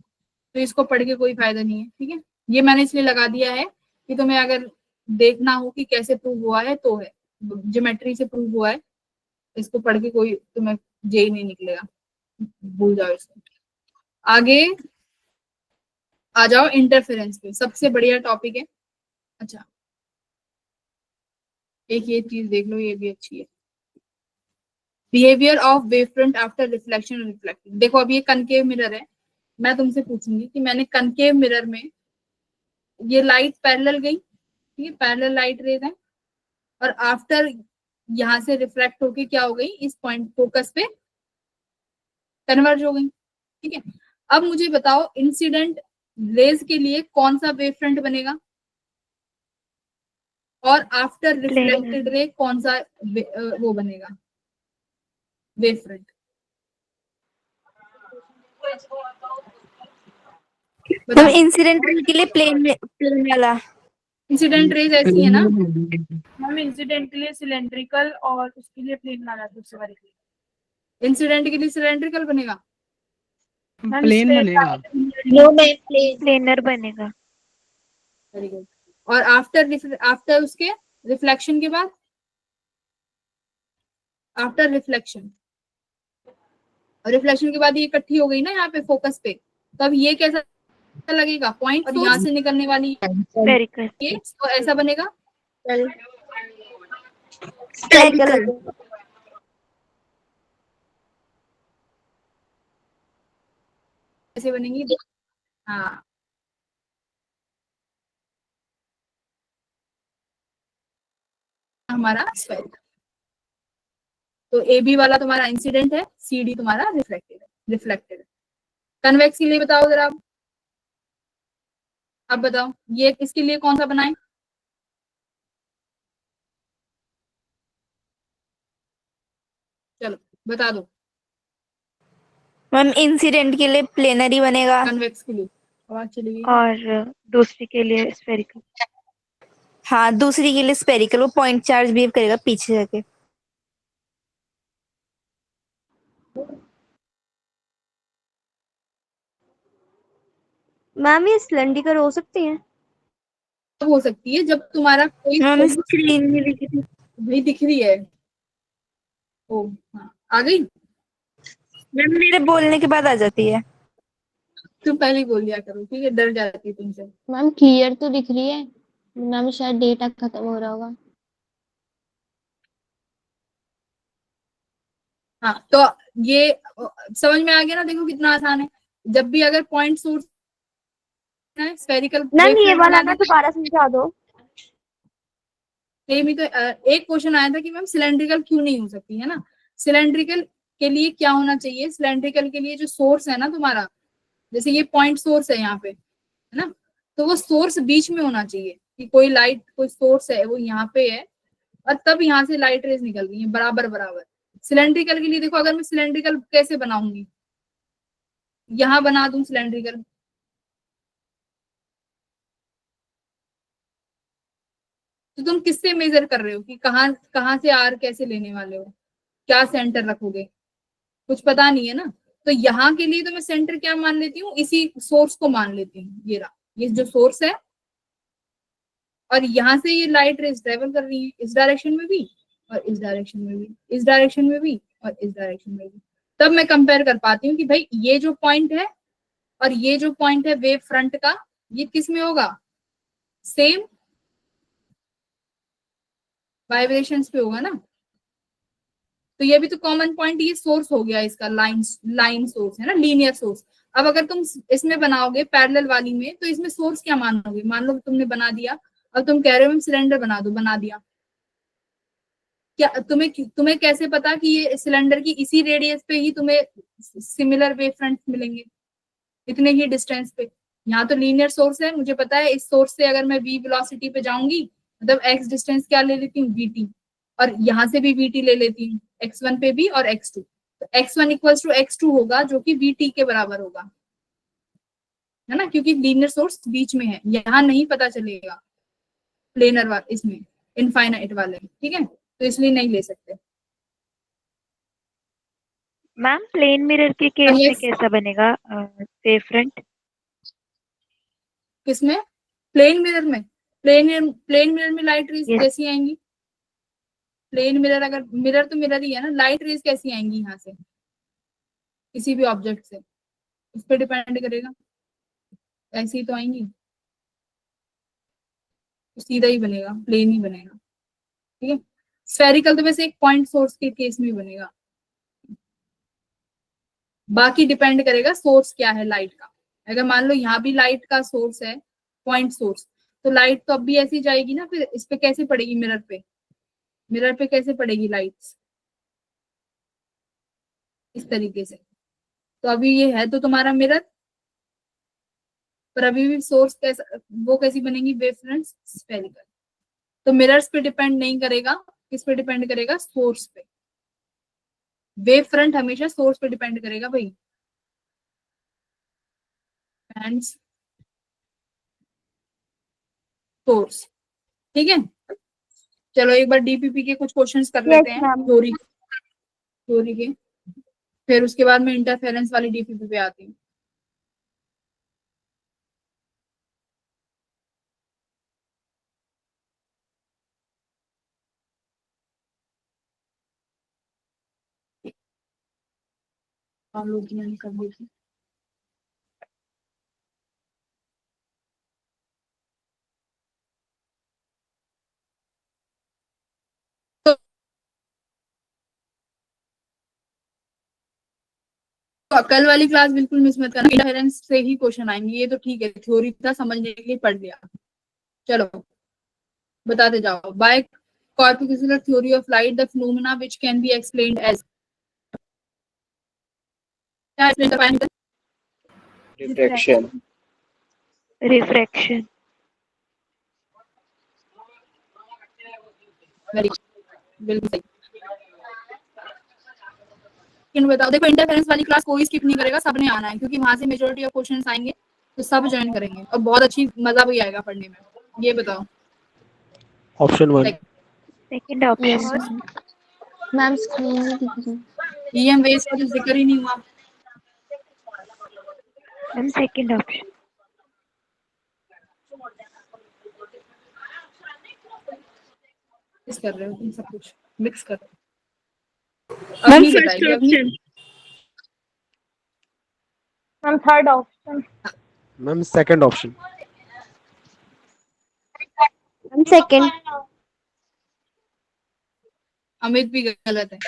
तो इसको पढ़ के कोई फायदा नहीं है, ठीक है। ये मैंने इसलिए लगा दिया है कि तुम्हें अगर देखना हो कि कैसे प्रूव हुआ है तो है, ज्योमेट्री से प्रूव हुआ है, इसको पढ़ के कोई तुम्हें जेई नहीं निकलेगा, भूल जाओ इसको। आगे आ जाओ इंटरफेरेंस पे, सबसे बढ़िया टॉपिक है। अच्छा, एक ये चीज देख लो, ये भी अच्छी है। Behaviour of wave front after reflection और रिफ्लेक्टिंग। देखो अब ये कनकेव मिरर है, मैं तुमसे पूछूंगी कि मैंने कनकेव मिरर में ये लाइट पैरेलल गई, ठीक है, पैरेलल लाइट रेज है, और आफ्टर यहां से रिफ्लेक्ट होके क्या हो गई, इस पॉइंट फोकस पे कन्वर्ज हो गई, ठीक है। अब मुझे बताओ इंसिडेंट रेज के लिए कौन सा वेव फ्रंट बनेगा, और आफ्टर रिफ्लेक्टेड रे कौन सा वो बनेगा वेव फ्रंट। तो इंसिडेंट के लिए प्लेन वाला। इंसिडेंट रेज ऐसी है ना, मैम इंसिडेंट के लिए सिलेंड्रिकल और उसके लिए प्लेन वाला दूसरे वाले के लिए। इंसिडेंट के लिए सिलेंड्रिकल बनेगा, प्लेन बनेगा। नो मैम प्लेनर बनेगा। Very good. और आफ्टर उसके रिफ्लेक्शन के बाद, आफ्टर रिफ्लेक्शन, और रिफ्लेक्शन के बाद ये इकट्ठी हो गई ना यहाँ पे फोकस पे, तब ये कैसा लगेगा पॉइंट, और यहाँ से निकलने वाली ये तो ऐसा बनेगा स्फेरिकल। ऐसे बनेंगी। हाँ, हमारा स्फेरिकल। तो ए बी वाला तुम्हारा इंसिडेंट है, सी डी तुम्हारा रिफ्लेक्टेड है। कन्वेक्स के लिए बताओ जरा, अब बताओ ये इसके लिए कौन सा बनाए, चलो बता दो। मैम इंसिडेंट के लिए प्लेनरी बनेगा, कन्वेक्स के लिए आवाज चली गई, और दूसरी के लिए स्फेरिकल। हाँ दूसरी के लिए स्फेरिकल, वो पॉइंट चार्ज बिहेव करेगा पीछे जाके। मैम ये सिलेंड्रिकल हो सकती है? तब हो सकती है जब तुम्हारा कोई मैम स्क्रीन में लिखी थी। भाई दिख रही है। ओ हाँ, आ गई। मैम मेरे बोलने के बाद आ जाती है। तुम पहले ही बोल दिया करो, ठीक है, डर जाती है तुमसे। मैम क्लियर तो दिख रही है मैम, शायद डेटा खत्म हो रहा होगा। हाँ तो ये समझ में आ गया ना, देखो कितना आसान है। जब भी अगर पॉइंट सोर्स है स्फेरिकल, मैम ये वाला ना दोबारा समझा दो। सेम ही तो एक क्वेश्चन आया था कि मैम सिलेंड्रिकल क्यों नहीं हो सकती, है ना। सिलेंड्रिकल के लिए क्या होना चाहिए, सिलेंड्रिकल के लिए जो सोर्स है ना तुम्हारा, जैसे ये पॉइंट सोर्स है यहाँ पे, है ना, तो वो सोर्स बीच में होना चाहिए, कि कोई लाइट कोई सोर्स है वो यहाँ पे है, और तब यहाँ से लाइट रेज निकल रही है बराबर बराबर। सिलेंड्रिकल के लिए देखो, अगर मैं सिलेंड्रिकल कैसे बनाऊंगी, यहाँ बना दूं सिलेंड्रिकल, तो तुम किससे मेजर कर रहे हो कि कहाँ कहाँ से आर कैसे लेने वाले हो, क्या सेंटर रखोगे, कुछ पता नहीं है ना। तो यहाँ के लिए तो मैं सेंटर क्या मान लेती हूँ, इसी सोर्स को मान लेती हूँ, ये रहा, ये जो सोर्स है, और यहाँ से ये लाइट रेज ट्रेवल कर रही है इस डायरेक्शन में भी, और इस डायरेक्शन में भी, इस डायरेक्शन में भी, और इस डायरेक्शन में भी। तब मैं कंपेयर कर पाती हूँ कि भाई ये जो पॉइंट है और ये जो पॉइंट है वेव फ्रंट का, ये किस में होगा, सेम वाइब्रेशंस पे होगा ना। तो ये भी तो कॉमन पॉइंट, ये सोर्स हो गया इसका, लाइन सोर्स है ना, लीनियर सोर्स। अब अगर तुम इसमें बनाओगे पैरेलल वाली में, तो इसमें सोर्स क्या मानोगे, मान लो तुमने बना दिया, अब तुम कह रहे हो सिलेंडर बना दो, बना दिया, क्या तुम्हें कैसे पता कि ये सिलेंडर की इसी रेडियस पे ही तुम्हें सिमिलर वेव फ्रंट मिलेंगे, इतने ही डिस्टेंस पे। यहाँ तो लीनियर सोर्स है, मुझे पता है इस सोर्स से अगर मैं v वेलोसिटी पे जाऊंगी, मतलब x डिस्टेंस क्या ले लेती हूँ, vt, और यहाँ से भी vt ले लेती हूँ, x1 पे भी और x2, तो x1 इक्वल्स टू x2 होगा, जो कि vt के बराबर होगा, है ना, क्योंकि लीनियर सोर्स बीच में है, यहाँ नहीं पता चलेगा प्लेनर इसमें इनफाइनाइट वाले, ठीक है, तो इसलिए नहीं ले सकते। मैम प्लेन मिरर के केस में Yes. कैसा बनेगा वेव फ्रंट? किसमें? प्लेन मिरर में? प्लेन मिरर में लाइट रेज Yes. कैसी आएंगी? प्लेन मिरर, अगर मिरर तो मिरर ही है ना, लाइट रेज कैसी आएंगी यहाँ से किसी भी ऑब्जेक्ट से? उस पर डिपेंड करेगा। ऐसी तो आएंगी, तो सीधा ही बनेगा, प्लेन ही बनेगा। ठीक है। स्फेरिकल तो वैसे एक पॉइंट सोर्स के केस में बनेगा, बाकी डिपेंड करेगा सोर्स क्या है लाइट का। अगर मान लो यहाँ भी लाइट का सोर्स है, पॉइंट सोर्स, तो लाइट तो अब भी ऐसी जाएगी ना, फिर इस पे कैसे पड़ेगी? मिरर पे कैसे पड़ेगी लाइट? इस तरीके से। तो अभी ये है तो तुम्हारा मिरर, पर अभी भी सोर्स कैसा, वो कैसी बनेगी? Wave front spherical. तो मिरर्स पे डिपेंड नहीं करेगा, किस पे डिपेंड करेगा? सोर्स पे। वेव फ्रंट हमेशा सोर्स पे डिपेंड करेगा भाई। And source. ठीक है। चलो एक बार डीपीपी के कुछ क्वेश्चंस कर लेते हैं, थ्योरी के, फिर उसके बाद में इंटरफेरेंस वाली डीपीपी पे आती हूँ। हम लोग कर देती। तो कल वाली क्लास बिल्कुल मिस मत करना, इंटरफेरेंस से ही क्वेश्चन आएंगे। ये तो ठीक है, थ्योरी था, समझने के लिए पढ़ लिया। चलो बताते जाओ। By corpuscular theory of light, the phenomena which can be explained as, क्या explain कर पाएंगे? Refraction. रिफ्रैक्शन। बिल्कुल सही। बताओ, देखो इंटरफेरेंस वाली क्लास कोई स्किप नहीं करेगा, सबने आना है, क्योंकि वहां से मेजोरिटी ऑफ क्वेश्चंस आएंगे, तो सब ज्वाइन करेंगे और बहुत अच्छी मजा भी आएगा पढ़ने में। ये बताओ। Option 1। Second option. Yes ma'am, screen नहीं दिख रही। ईएम वेव्स का तो जिक्र ही नहीं हुआ। Ma'am second option. मिक्स कर रहे हो तुम, सब कुछ मिक्स कर रहे हो। मैम अवनी फर्स्ट बताएगी, Avni. Option. Ma'am third option. Ma'am second option. Ma'am second. Amit भी गलत है।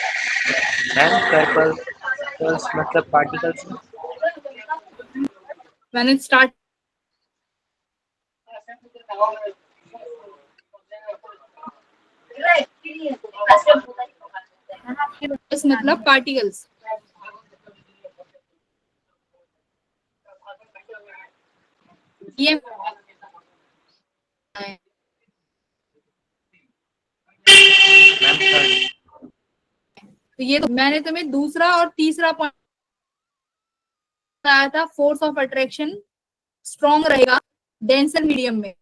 मैम कर्पल्स मतलब पार्टिकल्स। मैंने स्टार्ट मतलब पार्टिकल्स। ये मैम थर्ड। तो ये तो मैंने तुम्हें दूसरा और तीसरा पॉइंट बताया था। फोर्स ऑफ अट्रैक्शन स्ट्रॉन्ग रहेगा डेंसर मीडियम में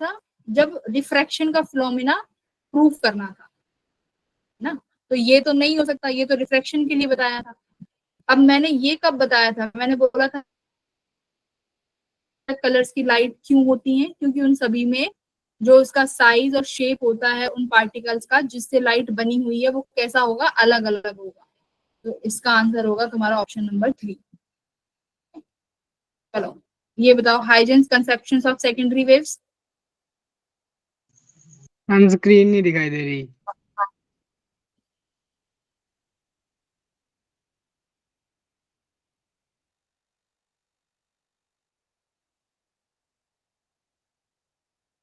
था, जब रिफ्रैक्शन का फिनोमेना प्रूव करना था ना। तो ये तो नहीं हो सकता, ये तो रिफ्रैक्शन के लिए बताया था। अब मैंने ये कब बताया था? मैंने बोला था कलर्स की लाइट क्यों होती है, क्योंकि उन सभी में जो उसका साइज और शेप होता है उन पार्टिकल्स का जिससे लाइट बनी हुई है, वो कैसा होगा? अलग अलग होगा। तो इसका आंसर होगा तुम्हारा ऑप्शन नंबर 3। चलो ये बताओ, Huygens conceptions of secondary waves. हम स्क्रीन नहीं दिखाई दे रही।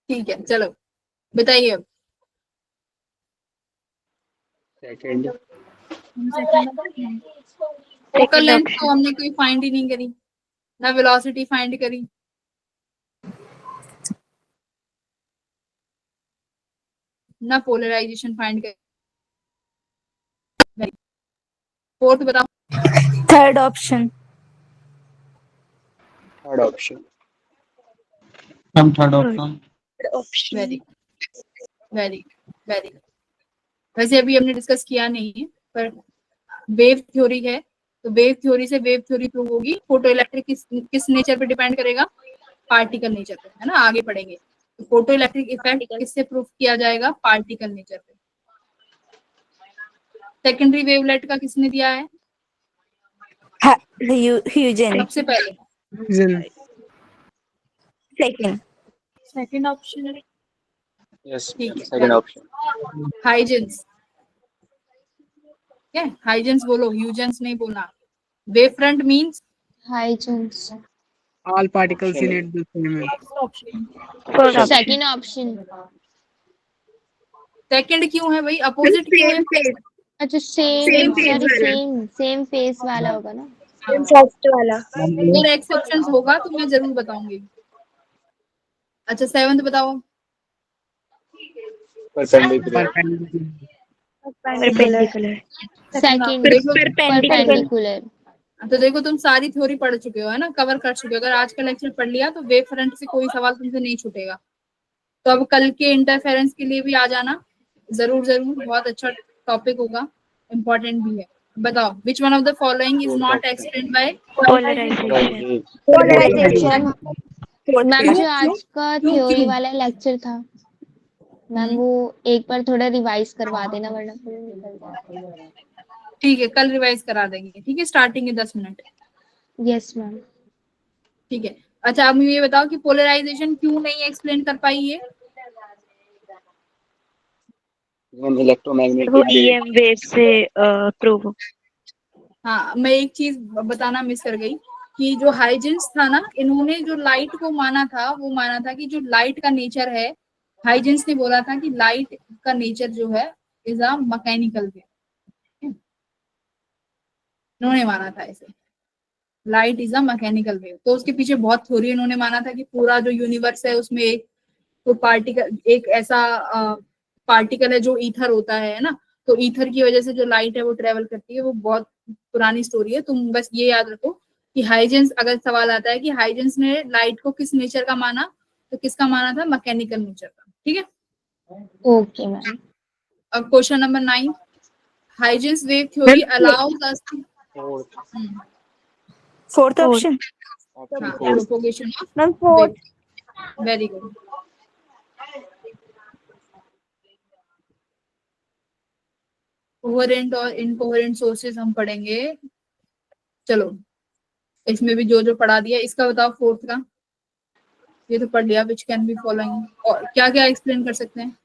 ठीक है, चलो बताइए अब। सेकंड। फोकल लेंथ तो हमने कोई फाइंड ही नहीं करी, ना वेलोसिटी फाइंड करी, ना पोलराइजेशन फाइंड करी। फोर्थ बताओ। Third option. Third option. हम third option. Very very very. वैसे अभी हमने डिस्कस किया नहीं है, पर वेव थ्योरी है, तो वेव थ्योरी से वेव थ्योरी प्रूव होगी। फोटो इलेक्ट्रिक किस नेचर पे डिपेंड करेगा? पार्टिकल नेचर पे, है ना, आगे पढ़ेंगे। तो फोटो इलेक्ट्रिक इफेक्ट किससे प्रूफ किया जाएगा? पार्टिकल नेचर पे। सेकेंडरी वेवलेट का किसने दिया है ह्यूजेन। सबसे पहले? सेकंड। सेकंड ऑप्शन है। Yes, ठीक है, second option. हाइजेंस। क्या हाइजेंस बोलो, ह्यूजेंस नहीं बोलना। Wave front means Huygens. All particles in it the same way. First option. First option. Second option. Second क्यों है भाई? अपोजिट क्यों है? अच्छा सेम सेम फेस वाला होगा ना। फर्स्ट वाला। अगर एक्सेप्शंस होगा तो मैं जरूर बताऊंगी। अच्छा, सेवंथ बताओ। Perpendicular. परपेंडिकुलर। Second perpendicular. तो देखो तुम सारी थ्योरी पढ़ चुके हो, है ना, कवर कर चुके हो। अगर आज का लेक्चर पढ़ लिया तो वेव फ्रंट से कोई सवाल तुमसे नहीं छूटेगा। तो अब कल के इंटरफेरेंस के लिए भी आ जाना, जरूर जरूर, बहुत अच्छा टॉपिक होगा, इम्पोर्टेंट भी है। बताओ, which one of the following is not explained by polarisation. Polarisation. Ma'am जो आज का क्यों? थ्योरी वाला लेक्चर था मैम, वो एक बार थोड़ा रिवाइज करवा देना वरना फिर निकल जाएगा। ठीक है, कल रिवाइज करा देंगे। ठीक है, स्टार्टिंग के 10 मिनट। Yes ma'am. ठीक है। अच्छा, अब ये बताओ कि पोलराइजेशन क्यों नहीं एक्सप्लेन कर पाई है? When electromagnetic वो wave. ईएम वेव से प्रूव। हाँ, मैं एक चीज बताना मिस कर गई कि जो हाइजेंस था ना, इन्होंने जो लाइट को माना था वो माना था कि जो लाइट का नेचर है, हाइजेंस ने बोला था कि लाइट का नेचर जो है इज अ मैकेनिकल वे। इन्होंने माना था ऐसे, light is a mechanical wave. तो उसके पीछे बहुत थ्योरी इन्होंने माना था कि पूरा जो यूनिवर्स है उसमें एक तो पार्टिकल, एक ऐसा पार्टिकल है जो ईथर होता है ना, तो ईथर की वजह से जो लाइट है वो ट्रेवल करती है। वो बहुत पुरानी स्टोरी है, तुम बस ये याद रखो कि हाइजेंस, अगर सवाल आता है कि हाइजेंस ने लाइट को किस नेचर का माना, तो किसका माना था? मैकेनिकल नेचर का। ठीक है, ओके मैम। अब question number 9, Huygens wave theory allows us to fourth option. Propagation of ma'am fourth. Very good. Coherent और इनकोहेरेंट सोर्सेज हम पढ़ेंगे। चलो, इसमें भी जो जो पढ़ा दिया, इसका बताओ फोर्थ का। ये तो पढ़ लिया, विच कैन बी फॉलोइंग, और क्या क्या एक्सप्लेन कर सकते हैं?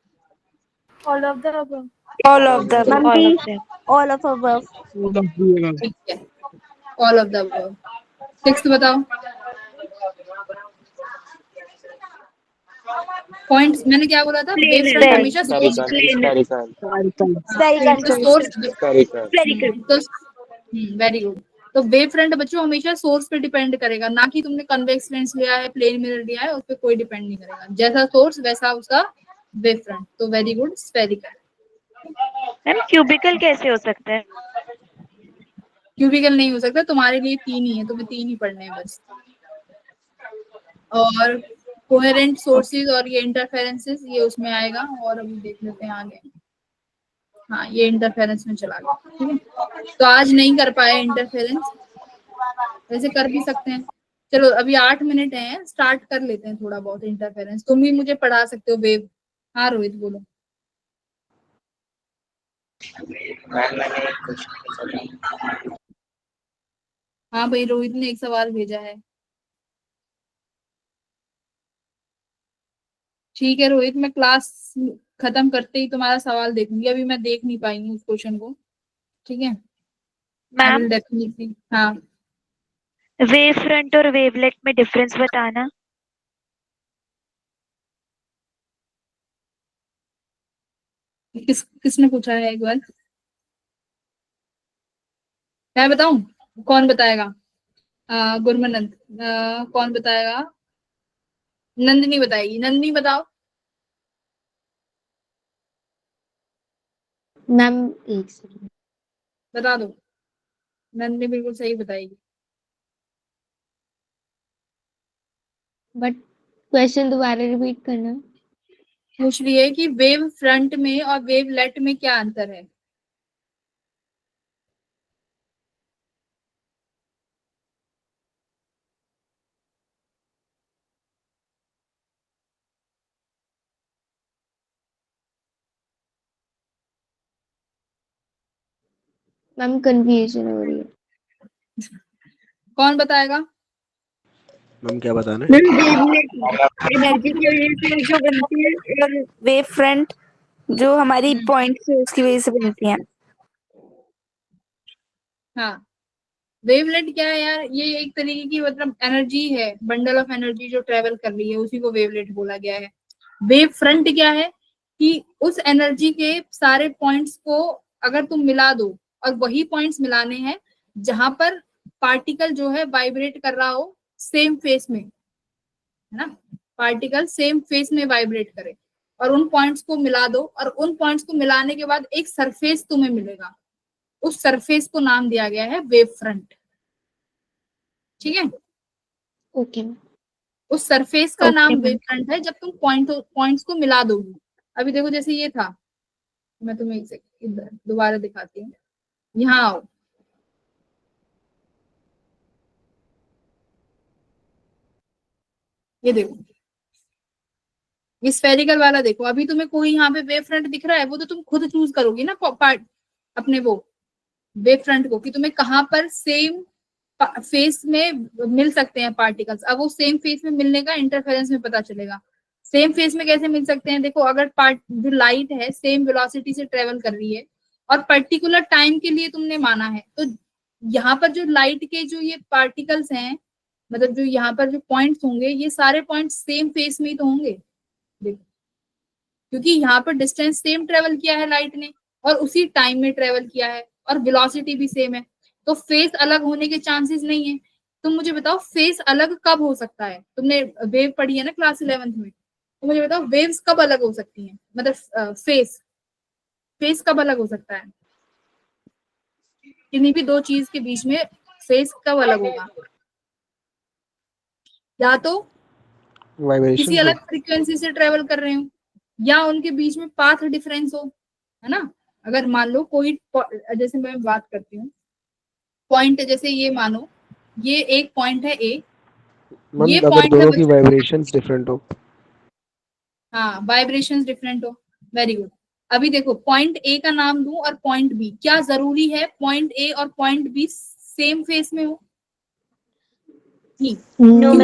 All of the above. All of the ma'am all B of them. All of above. ठीक है, all of the above. Sixth बताओ। पॉइंट्स मैंने क्या बोला था? वेव फ्रंट हमेशा Spherical. स्फेरिकल। Source, Spherical. तो वेरी गुड। तो वेव फ्रंट बच्चों हमेशा सोर्स पे डिपेंड करेगा, ना कि तुमने कन्वेक्स लेंस लिया है, प्लेन मिरर लिया है, उस पर कोई डिपेंड नहीं करेगा। जैसा सोर्स वैसा उसका वेव फ्रंट। तो very good, spherical. Ma'am cubical कैसे हो सकता है? क्यूबिकल नहीं हो सकता, तुम्हारे लिए 3 ही है, तुम्हें 3 ही पढ़ने हैं बस। और कोहेरेंट सोर्सेज और ये इंटरफेरेंसेस, ये उसमें आएगा। और अभी देख लेते हैं आगे। हाँ, ये इंटरफेरेंस में चला गया। ठीक है, तो आज नहीं कर पाए इंटरफेरेंस, वैसे कर भी सकते हैं। चलो, अभी 8 मिनट हैं, स्टार्ट कर लेते हैं थोड़ा बहुत इंटरफेरेंस। तुम भी मुझे पढ़ा सकते हो वेव। हाँ रोहित बोलो। मैंने एक क्वेश्चन पूछा था। हाँ भाई, रोहित ने एक सवाल भेजा है। ठीक है रोहित, मैं क्लास खत्म करते ही तुम्हारा सवाल देखूंगी, अभी मैं देख नहीं पाई हूँ उस क्वेश्चन को। ठीक है, आई मैम विल डेफिनेटली। हाँ, वेव फ्रंट और वेवलेट में डिफरेंस बताना। किसने पूछा है एक बार? मैं बताऊं? कौन बताएगा? गुरमनंद। कौन बताएगा? नंदिनी बताएगी। नंदिनी बताओ। मैम एक सेकंड। बता दो, नंदिनी बिल्कुल सही बताएगी। बट क्वेश्चन दोबारा रिपीट करना। पूछ रही है कि वेव फ्रंट में और वेव लेट में क्या अंतर है। मैम कंफ्यूजन हो रही है। कौन बताएगा? मैम क्या बताना है? एनर्जी की वजह से जो बनती है और वेव फ्रंट जो हमारी पॉइंट्स है उसकी वजह से बनती है। हाँ, वेवलेट क्या है यार? ये एक तरीके की मतलब एनर्जी है, बंडल ऑफ एनर्जी जो ट्रेवल कर रही है, उसी को वेवलेट बोला गया है। वेव फ्रंट क्या है कि उस एनर्जी के सारे पॉइंट्स को अगर तुम मिला दो, और वही पॉइंट्स मिलाने हैं जहां पर पार्टिकल जो है वाइब्रेट कर रहा हो सेम फेस में, है ना, पार्टिकल सेम फेस में वाइब्रेट करे, और उन पॉइंट्स को मिला दो, और उन पॉइंट्स को मिलाने के बाद एक सरफेस तुम्हें मिलेगा, उस सरफेस को नाम दिया गया है वेव फ्रंट। ठीक है, ओके मैम। उस सरफेस का नाम वेव फ्रंट है जब तुम पॉइंट्स को मिला दोगी। अभी देखो जैसे ये था, मैं तुम्हें दोबारा दिखाती हूँ, यहाँ आओ, ये देखो, ये स्फेरिकल वाला देखो। अभी तुम्हें कोई यहाँ पे वेव फ्रंट दिख रहा है, वो तो तुम खुद चूज करोगी ना पार्ट अपने वो वेव फ्रंट को, कि तुम्हें कहाँ पर सेम फेस में मिल सकते हैं पार्टिकल्स। अब वो सेम फेस में मिलने का इंटरफेरेंस में पता चलेगा। सेम फेस में कैसे मिल सकते हैं? देखो, अगर जो लाइट है सेम वेलोसिटी से ट्रेवल कर रही है और पर्टिकुलर टाइम के लिए तुमने माना है, तो यहाँ पर जो लाइट के जो ये पार्टिकल्स हैं, मतलब जो यहाँ पर जो पॉइंट्स होंगे, ये सारे पॉइंट्स सेम फेस में ही तो होंगे। देखो, क्योंकि यहाँ पर डिस्टेंस सेम ट्रेवल किया है लाइट ने, और उसी टाइम में ट्रेवल किया है, और वेलोसिटी भी सेम है, तो फेस अलग होने के चांसेस नहीं है। तुम मुझे बताओ फेस अलग कब हो सकता है? तुमने वेव पढ़ी है ना क्लास 11th में, तो मुझे बताओ वेव्स कब अलग हो सकती हैं, मतलब फेस कब अलग हो सकता है? किन्हीं भी दो चीज के बीच में फेस कब अलग होगा? या तो वाइब्रेशन किसी अलग फ्रीक्वेंसी से ट्रेवल कर रहे हो, या उनके बीच में पाथ डिफरेंस हो, है ना। अगर मान लो कोई, जैसे मैं बात करती हूँ पॉइंट, जैसे ये मानो ये एक पॉइंट है ए, ये अगर पॉइंट है दोनों की वाइब्रेशंस डिफरेंट हो। हाँ, वाइब्रेशंस डिफरेंट हो, वेरी गुड। अभी देखो, पॉइंट ए का नाम दूं और पॉइंट बी, क्या जरूरी है पॉइंट ए और पॉइंट बी सेम फेस में हो? नहीं,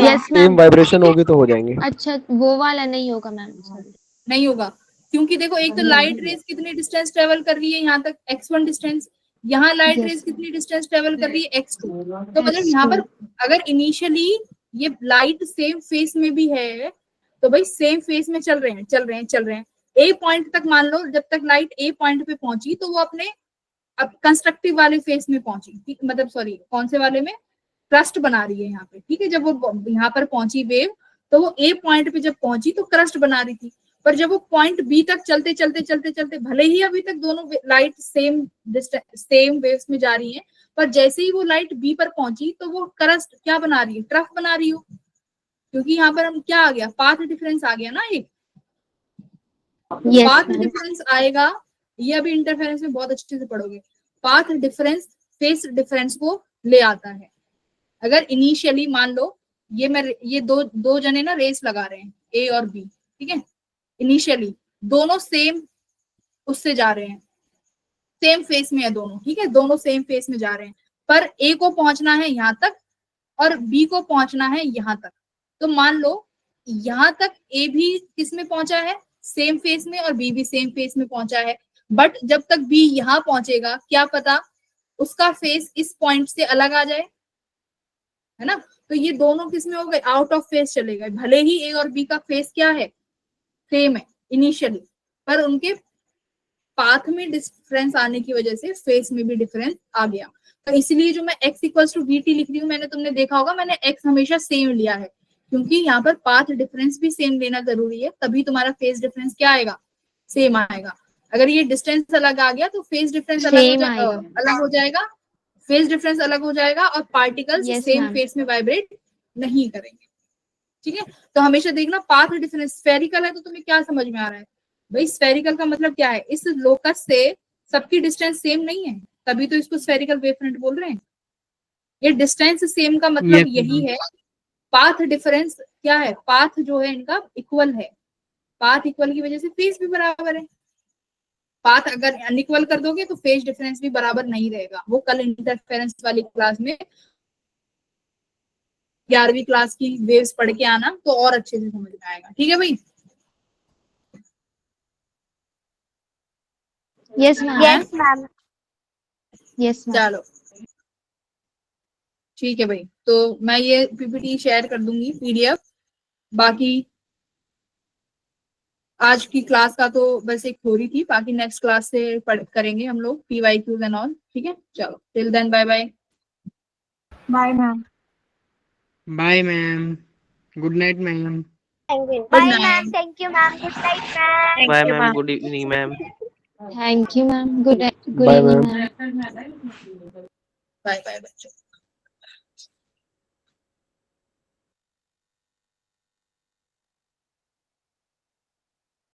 यस सेम मैम। वाइब्रेशन होगी तो हो जाएंगे। अच्छा, वो वाला नहीं होगा मैम, सॉरी। नहीं होगा, क्योंकि देखो एक तो लाइट रेज कितनी डिस्टेंस ट्रेवल कर रही है यहाँ तक, x1 डिस्टेंस, यहाँ लाइट रेज कितनी डिस्टेंस ट्रेवल कर रही है, x2। तो मतलब यहाँ पर अगर इनिशियली ये लाइट सेम फेस में भी है, तो भाई सेम फेस में चल रहे हैं। ए पॉइंट तक मान लो, जब तक लाइट ए पॉइंट पे पहुंची तो वो अपने अब कंस्ट्रक्टिव वाले फेस में पहुंची, ठीक, मतलब सॉरी कौन से वाले में, क्रस्ट बना रही है यहाँ पे, ठीक है। जब वो यहाँ पर पहुंची वेव, तो वो ए पॉइंट पे जब पहुंची तो क्रस्ट बना रही थी, पर जब वो पॉइंट बी तक चलते भले ही अभी तक दोनों लाइट सेम वेव्स में जा रही हैं, पर जैसे ही वो लाइट बी पर पहुंची तो वो क्रस्ट क्या बना रही है, ट्रफ बना रही हो, क्योंकि यहाँ पर हम क्या आ गया, पाथ डिफरेंस आ गया ना एक। पाथ डिफरेंस आएगा, ये अभी इंटरफेरेंस में बहुत अच्छे से पढ़ोगे। पाथ डिफरेंस फेस डिफरेंस को ले आता है। अगर इनिशियली मान लो ये दो जने ना रेस लगा रहे हैं, ए और बी, ठीक है, इनिशियली दोनों सेम उससे जा रहे हैं, सेम फेस में है दोनों, ठीक है, दोनों सेम फेस में जा रहे हैं, पर ए को पहुंचना है यहाँ तक और बी को पहुंचना है यहाँ तक। तो मान लो यहाँ तक ए भी किस में पहुंचा है, सेम फेस में, और बी भी सेम फेस में पहुंचा है, बट जब तक बी यहाँ पहुंचेगा क्या पता उसका फेस इस पॉइंट से अलग आ जाए, है ना। तो ये दोनों किस में हो गए, आउट ऑफ फेस चले गए, भले ही ए और बी का फेस क्या है, सेम है इनिशियली, पर उनके पाथ में डिफरेंस आने की वजह से फेस में भी डिफरेंस आ गया। तो इसलिए जो मैं x equals to v t लिख रही हूँ, मैंने तुमने देखा होगा मैंने x हमेशा सेम लिया है, क्योंकि यहाँ पर पाथ डिफरेंस भी सेम लेना जरूरी है, तभी तुम्हारा फेस डिफरेंस क्या आएगा, सेम आएगा। अगर ये डिस्टेंस अलग आ गया तो फेस डिफरेंस अलग हो जाएगा, फेस डिफरेंस अलग हो जाएगा, और पार्टिकल्स सेम फेस में वाइब्रेट नहीं करेंगे, ठीक है। तो हमेशा देखना पाथ डिफरेंस, स्फेरिकल है तो तुम्हें क्या समझ में आ रहा है भाई, स्फेरिकल का मतलब क्या है, इस लोकस से सबकी डिस्टेंस सेम नहीं है, तभी तो इसको स्फेरिकल वेव फ्रंट बोल रहे हैं। ये डिस्टेंस सेम का मतलब यही है। पाथ डिफरेंस क्या है, पाथ जो है इनका इक्वल है, पाथ इक्वल की वजह से फेस भी बराबर है, पाथ अगर अनइक्वल कर दोगे तो फेज डिफरेंस भी बराबर नहीं रहेगा। वो कल इंटरफेरेंस वाली क्लास में 11वीं क्लास की वेव्स पढ़ के आना तो और अच्छे से समझ में आएगा। ठीक है भाई? Yes ma'am. Yes, ma'am. Yes ma'am. चलो ठीक है भाई, तो मैं ये पीपीटी शेयर कर दूंगी PDF। बाकी आज की क्लास का तो बस एक थ्योरी थी, बाकी नेक्स्ट क्लास से करेंगे हम लोग PYQs एंड ऑल। ठीक है, चलो till then bye bye. Bye ma'am. Bye ma'am, good night ma'am. Bye, night. ma'am. Thank you, ma'am. Good night, ma'am. Bye ma'am, good evening ma'am. Thank you ma'am. Good Bye, evening ma'am. Ma'am. Bye bye बच्चों।